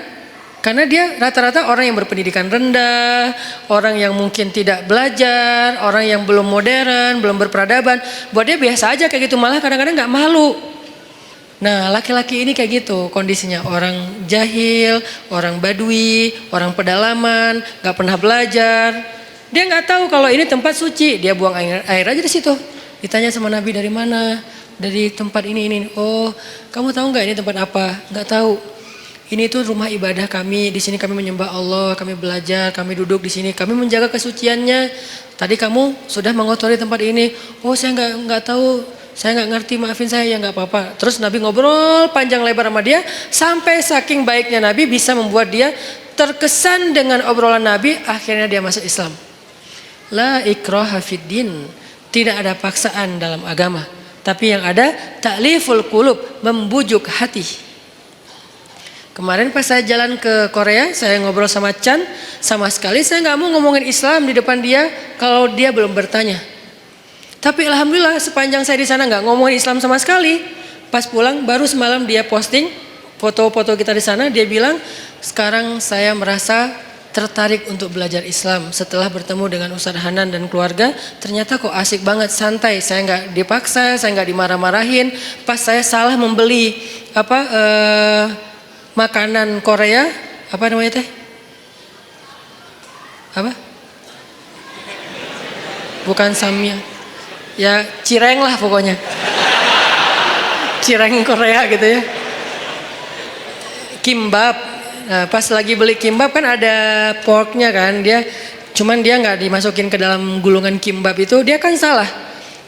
Karena dia rata-rata orang yang berpendidikan rendah, orang yang mungkin tidak belajar, orang yang belum modern, belum berperadaban. Buat dia biasa aja kayak gitu, malah kadang-kadang gak malu. Nah laki-laki ini kayak gitu kondisinya. Orang jahil, orang badui, orang pedalaman, gak pernah belajar. Dia gak tahu kalau ini tempat suci. Dia buang air aja di situ. Ditanya sama Nabi, dari mana? Dari tempat ini. Oh, kamu tahu nggak ini tempat apa? Nggak tahu. Ini tuh rumah ibadah kami. Di sini kami menyembah Allah, kami belajar, kami duduk di sini, kami menjaga kesuciannya. Tadi kamu sudah mengotori tempat ini. Oh, saya nggak tahu, saya nggak ngerti, maafin saya ya, nggak apa-apa. Terus Nabi ngobrol panjang lebar sama dia, sampai saking baiknya Nabi bisa membuat dia terkesan dengan obrolan Nabi. Akhirnya dia masuk Islam. La ikraha fid din. Tidak ada paksaan dalam agama, tapi yang ada ta'liful qulub, membujuk hati. Kemarin pas saya jalan ke Korea, saya ngobrol sama Chan, sama sekali saya nggak mau ngomongin Islam di depan dia kalau dia belum bertanya. Tapi alhamdulillah sepanjang saya di sana nggak ngomongin Islam sama sekali. Pas pulang baru semalam dia posting foto-foto kita di sana, dia bilang sekarang saya merasa tertarik untuk belajar Islam setelah bertemu dengan Ustadz Hanan dan keluarga. Ternyata kok asik banget, santai, saya nggak dipaksa, saya nggak dimarah-marahin. Pas saya salah membeli makanan Korea, apa namanya teh? Apa? Bukan samyang. Ya cireng lah pokoknya. Cireng Korea gitu ya. Kimbap. Nah, pas lagi beli kimbap kan ada porknya kan, cuman dia nggak dimasukin ke dalam gulungan kimbap itu, dia kan salah.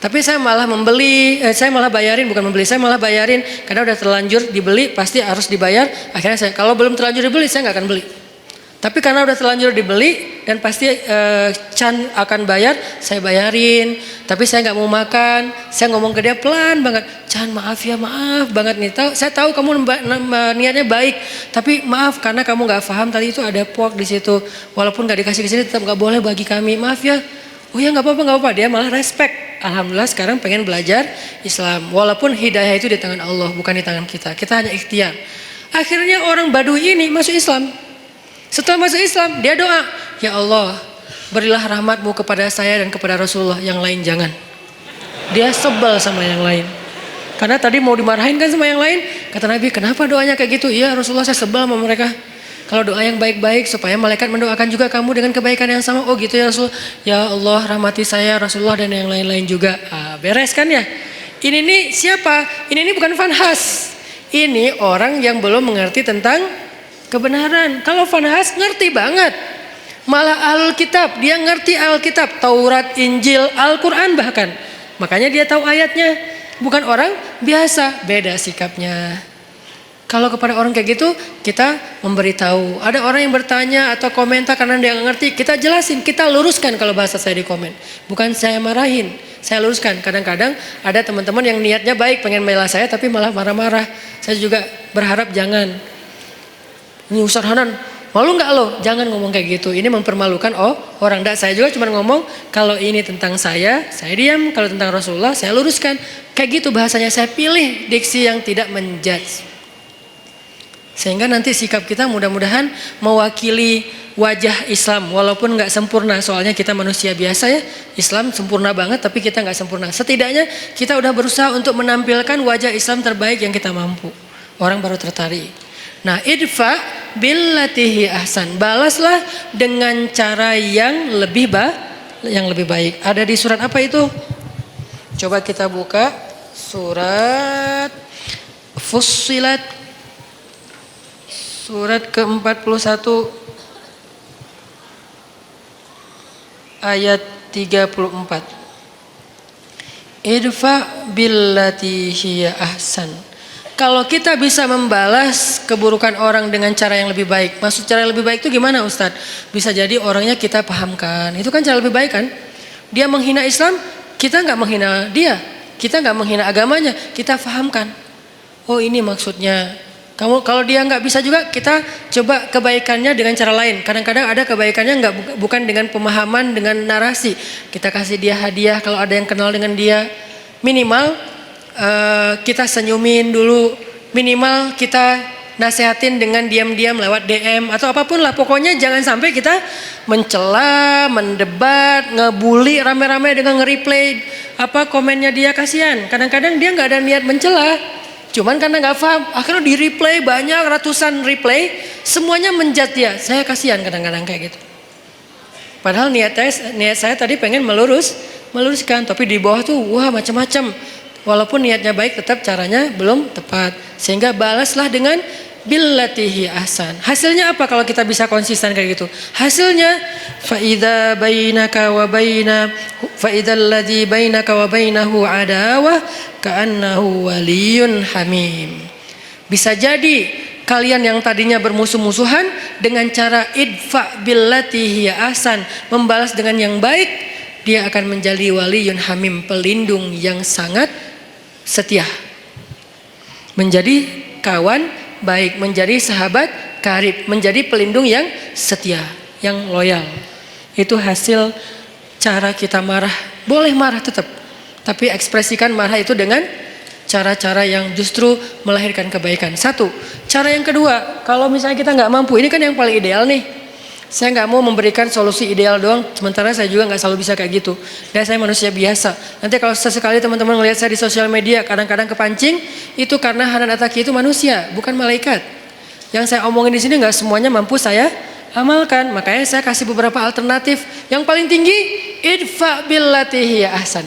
Tapi saya malah bayarin, bukan membeli, saya malah bayarin karena udah terlanjur dibeli pasti harus dibayar. Akhirnya saya kalau belum terlanjur dibeli saya nggak akan beli. Tapi karena udah terlanjur dibeli dan pasti Chan akan bayar, saya bayarin. Tapi saya nggak mau makan, saya ngomong ke dia pelan banget, Chan maaf ya, maaf banget nih. Saya tahu kamu niatnya baik, tapi maaf karena kamu nggak paham tadi itu ada pork di situ. Walaupun nggak dikasih ke sini tetap nggak boleh bagi kami, maaf ya. Oh ya nggak apa-apa. Dia malah respect. Alhamdulillah sekarang pengen belajar Islam. Walaupun hidayah itu di tangan Allah, bukan di tangan kita. Kita hanya ikhtiar. Akhirnya orang Baduy ini masuk Islam. Setelah masuk Islam, dia doa, ya Allah, berilah rahmatmu kepada saya dan kepada Rasulullah, yang lain jangan. Dia sebel sama yang lain. Karena tadi mau dimarahin kan sama yang lain. Kata Nabi, kenapa doanya kayak gitu? Iya Rasulullah, saya sebel sama mereka. Kalau doa yang baik-baik supaya malaikat mendoakan juga kamu dengan kebaikan yang sama. Oh gitu ya Rasul. Ya Allah rahmati saya, Rasulullah dan yang lain-lain juga. Beres kan ya? Ini nih siapa? Ini bukan Fanhas. Ini orang yang belum mengerti tentang kebenaran. Kalau Fanhas ngerti banget. Malah Alkitab, dia ngerti Alkitab, Taurat, Injil, Al-Quran bahkan. Makanya dia tahu ayatnya. Bukan orang biasa, beda sikapnya. Kalau kepada orang kayak gitu, kita memberitahu. Ada orang yang bertanya atau komentar karena dia nggak ngerti, kita jelasin, kita luruskan kalau bahasa saya di komen. Bukan saya marahin, saya luruskan. Kadang-kadang ada teman-teman yang niatnya baik, pengen bela saya tapi malah marah-marah. Saya juga berharap jangan. Ini Ustadz Hanan, malu nggak lo? Jangan ngomong kayak gitu. Ini mempermalukan orang. Saya juga cuma ngomong kalau ini tentang saya diam. Kalau tentang Rasulullah, saya luruskan. Kayak gitu bahasanya, saya pilih diksi yang tidak menjudge. Sehingga nanti sikap kita mudah-mudahan mewakili wajah Islam. Walaupun nggak sempurna, soalnya kita manusia biasa ya. Islam sempurna banget tapi kita nggak sempurna. Setidaknya kita udah berusaha untuk menampilkan wajah Islam terbaik yang kita mampu. Orang baru tertarik. Nah, idfa billatihi ahsan. Balaslah dengan cara yang lebih baik. Ada di surat apa itu? Coba kita buka surat Fussilat, surat ke-41 ayat 34. Idfa billati hiya ahsan. Kalau kita bisa membalas keburukan orang dengan cara yang lebih baik. Maksud cara yang lebih baik itu gimana Ustadz? Bisa jadi orangnya kita pahamkan. Itu kan cara lebih baik kan? Dia menghina Islam, kita nggak menghina dia. Kita nggak menghina agamanya, kita pahamkan. Oh ini maksudnya. Kalau dia nggak bisa juga, kita coba kebaikannya dengan cara lain. Kadang-kadang ada kebaikannya bukan dengan pemahaman, dengan narasi. Kita kasih dia hadiah kalau ada yang kenal dengan dia. Minimal kita senyumin dulu. Minimal kita nasehatin dengan diam-diam lewat DM atau apapun lah. Pokoknya jangan sampai kita mencela, mendebat, ngebully rame-rame dengan nge-replay komennya dia. Kasihan. Kadang-kadang dia nggak ada niat mencela. Cuman karena nggak paham, akhirnya di replay banyak ratusan replay, semuanya menjat dia. Saya kasihan kadang-kadang kayak gitu. Padahal niat saya tadi pengen meluruskan, tapi di bawah tuh wah macam-macam. Walaupun niatnya baik, tetap caranya belum tepat. Sehingga balaslah dengan billatihi ahsan. Hasilnya apa kalau kita bisa konsisten kayak gitu? Hasilnya faidza alladzi bainaka wa bainahu adawah ka'annahu waliyyun hamim. Bisa jadi kalian yang tadinya bermusuh-musuhan dengan cara idfa billatihi ahsan, membalas dengan yang baik, dia akan menjadi waliyun hamim, pelindung yang sangat setia. Menjadi kawan baik, menjadi sahabat karib, menjadi pelindung yang setia, yang loyal. Itu hasil cara kita marah. Boleh marah tetap, tapi ekspresikan marah itu dengan cara-cara yang justru melahirkan kebaikan. Satu. Cara yang kedua, kalau misalnya kita nggak mampu, ini kan yang paling ideal nih. Saya nggak mau memberikan solusi ideal doang, sementara saya juga nggak selalu bisa kayak gitu. Dan saya manusia biasa. Nanti kalau sesekali teman-teman melihat saya di sosial media, kadang-kadang kepancing, itu karena Hanan Attaqi itu manusia, bukan malaikat. Yang saya omongin di sini nggak semuanya mampu saya amalkan. Makanya saya kasih beberapa alternatif. Yang paling tinggi, idfa billati hiya ahsan.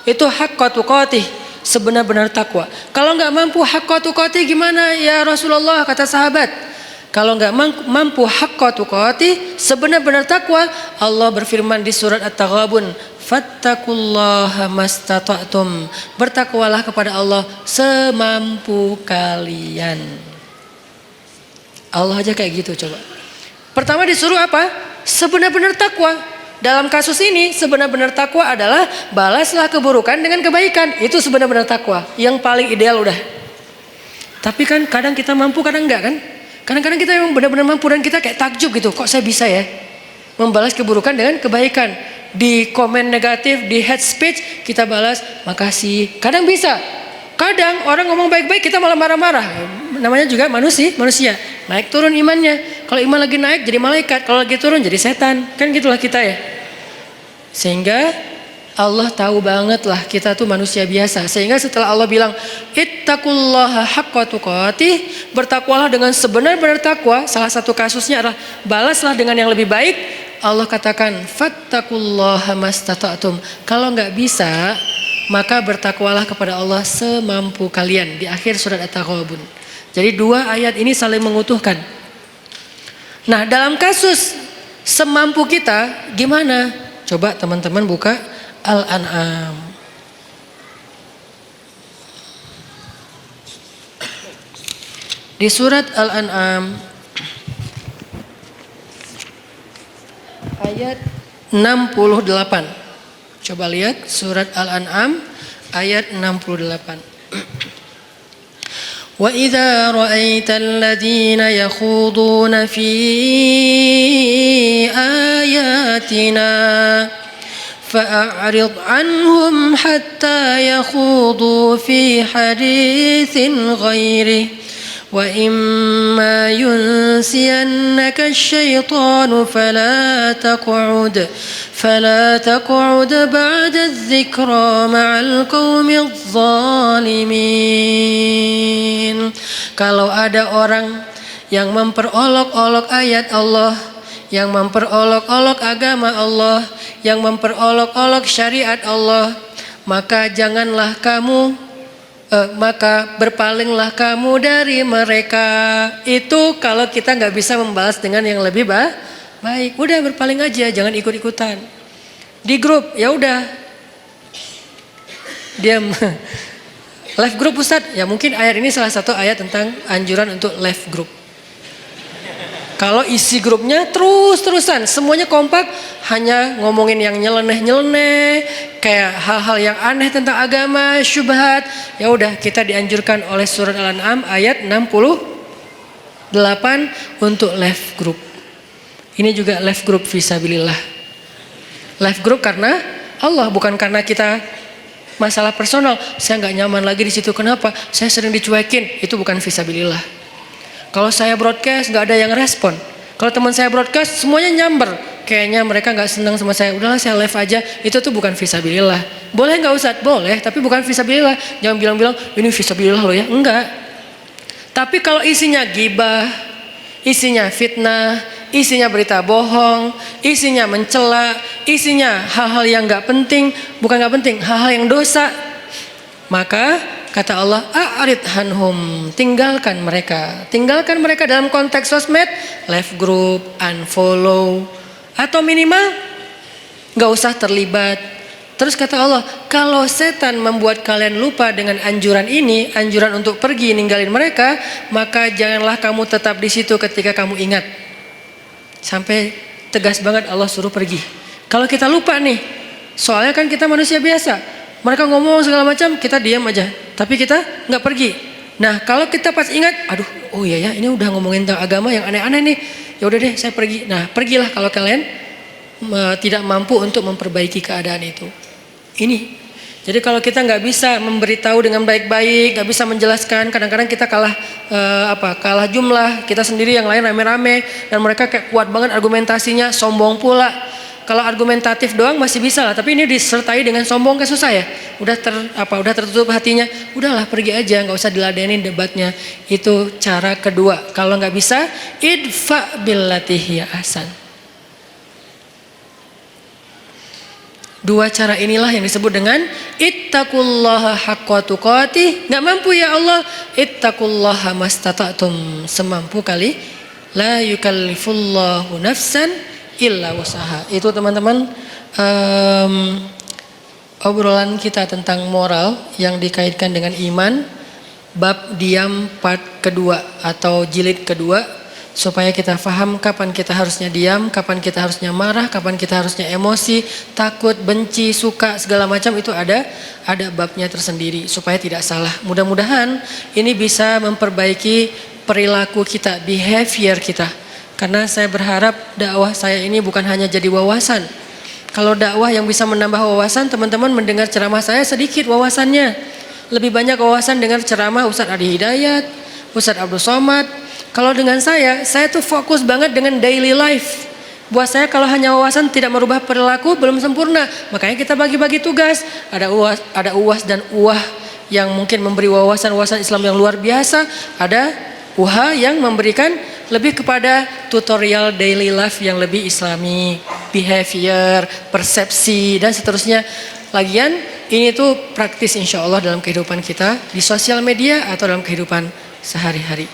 Itu haqqa tuqatih, sebenar-benar takwa. Kalau nggak mampu haqqa tuqatih gimana ya Rasulullah, kata sahabat. Kalau nggak mampu haqqa tuqatih, sebenar-benar takwa, Allah berfirman di surat At-Taghabun, fattaqullaha mastata'tum. Bertakwalah kepada Allah semampu kalian. Allah aja kayak gitu coba. Pertama disuruh apa? Sebenar-benar takwa. Dalam kasus ini sebenar-benar takwa adalah balaslah keburukan dengan kebaikan. Itu sebenar-benar takwa. Yang paling ideal udah. Tapi kan kadang kita mampu, kadang enggak kan? Kadang-kadang kita memang benar-benar mampu dan kita kayak takjub gitu. Kok saya bisa ya membalas keburukan dengan kebaikan? Di komen negatif, di hate speech kita balas makasih. Kadang bisa. Kadang orang ngomong baik-baik kita malah marah-marah. Namanya juga manusia. Naik turun imannya. Kalau iman lagi naik jadi malaikat, kalau lagi turun jadi setan. Kan gitulah kita ya. Sehingga Allah tahu banget lah kita tuh manusia biasa. Sehingga setelah Allah bilang ittaqullaha haqqa tuqatih, bertakwalah dengan sebenar-benar takwa. Salah satu kasusnya adalah balaslah dengan yang lebih baik. Allah katakan fattaqullaha mastata'tum. Kalau nggak bisa, maka bertakwalah kepada Allah semampu kalian. Di akhir surat At-Taghabun. Jadi dua ayat ini saling mengutuhkan. Nah, dalam kasus semampu kita gimana? Coba teman-teman buka Al-An'am. Di surat Al-An'am ayat 68. Coba lihat surat Al-An'am ayat 68. Wa idza ra'aital ladzina yakhuduna fi ayatina fa'rid 'anhum hatta yakhudu fi haditsin ghairihi wa imma yunsiyannaka asy-syaitanu fala taq'ud ba'da adh-dhikra ma'al qaumidh dhalimin. Kalau ada orang yang memperolok-olok ayat Allah, yang memperolok-olok agama Allah, yang memperolok-olok syariat Allah, maka janganlah kamu maka berpalinglah kamu dari mereka. Itu kalau kita nggak bisa membalas dengan yang lebih baik, udah berpaling aja, jangan ikut-ikutan. Di grup ya udah diam. Live group Ustadz, ya mungkin ayat ini salah satu ayat tentang anjuran untuk live group. Kalau isi grupnya terus-terusan, semuanya kompak, hanya ngomongin yang nyeleneh-nyeleneh, kayak hal-hal yang aneh tentang agama, syubhat, ya udah kita dianjurkan oleh surat Al-An'am ayat 68 untuk live group. Ini juga live group fisabilillah. Live group karena Allah, bukan karena kita masalah personal. Saya nggak nyaman lagi di situ. Kenapa? Saya sering dicuekin. Itu bukan fisabilillah. Kalau saya broadcast nggak ada yang respon. Kalau teman saya broadcast semuanya nyamber. Kayaknya mereka nggak senang sama saya. Udahlah saya live aja. Itu tuh bukan fisabilillah. Boleh nggak Ustadz? Boleh. Tapi bukan fisabilillah. Jangan bilang-bilang ini fisabilillah loh ya. Enggak. Tapi kalau isinya gibah, isinya fitnah, isinya berita bohong, isinya mencela, isinya hal-hal yang nggak penting, bukan nggak penting, hal-hal yang dosa, maka kata Allah, a'rid hanhum, tinggalkan mereka dalam konteks sosmed, live group, unfollow, atau minimal nggak usah terlibat. Terus kata Allah, kalau setan membuat kalian lupa dengan anjuran ini, anjuran untuk pergi ninggalin mereka, maka janganlah kamu tetap di situ ketika kamu ingat. Sampai tegas banget Allah suruh pergi. Kalau kita lupa nih, soalnya kan kita manusia biasa. Mereka ngomong segala macam, kita diam aja. Tapi kita nggak pergi. Nah, kalau kita pas ingat, aduh, oh iya ya, ini udah ngomongin tentang agama yang aneh-aneh nih. Ya udah deh, saya pergi. Nah, pergilah kalau kalian tidak mampu untuk memperbaiki keadaan itu. Ini. Jadi kalau kita nggak bisa memberitahu dengan baik-baik, nggak bisa menjelaskan, kadang-kadang kita kalah jumlah, kita sendiri yang lain rame-rame, dan mereka kayak kuat banget argumentasinya, sombong pula. Kalau argumentatif doang masih bisa lah, tapi ini disertai dengan sombong kan susah ya. Udah tertutup hatinya, udahlah pergi aja, nggak usah diladenin debatnya. Itu cara kedua. Kalau nggak bisa, idfa billati hiya ahsan. Dua cara inilah yang disebut dengan ittaqullaha haqqa tuqatih. Nggak mampu ya Allah, ittaqullaha mastata'tum, semampu kali. La yukallifullahu nafsan illa usaha. Itu teman-teman obrolan kita tentang moral yang dikaitkan dengan iman, bab diam part kedua atau jilid kedua, supaya kita paham kapan kita harusnya diam, kapan kita harusnya marah, kapan kita harusnya emosi, takut, benci, suka, segala macam itu ada babnya tersendiri supaya tidak salah. Mudah-mudahan ini bisa memperbaiki perilaku kita, behavior kita. Karena saya berharap dakwah saya ini bukan hanya jadi wawasan. Kalau dakwah yang bisa menambah wawasan, teman-teman mendengar ceramah saya sedikit wawasannya. Lebih banyak wawasan dengar ceramah Ustadz Adi Hidayat, Ustadz Abdul Somad. Kalau dengan saya tuh fokus banget dengan daily life. Buat saya kalau hanya wawasan tidak merubah perilaku belum sempurna. Makanya kita bagi-bagi tugas. Ada UAS dan UAH yang mungkin memberi wawasan Islam yang luar biasa. Ada UHA yang memberikan lebih kepada tutorial daily life yang lebih islami, behavior, persepsi dan seterusnya. Lagian ini tuh praktis insya Allah dalam kehidupan kita di sosial media atau dalam kehidupan sehari-hari.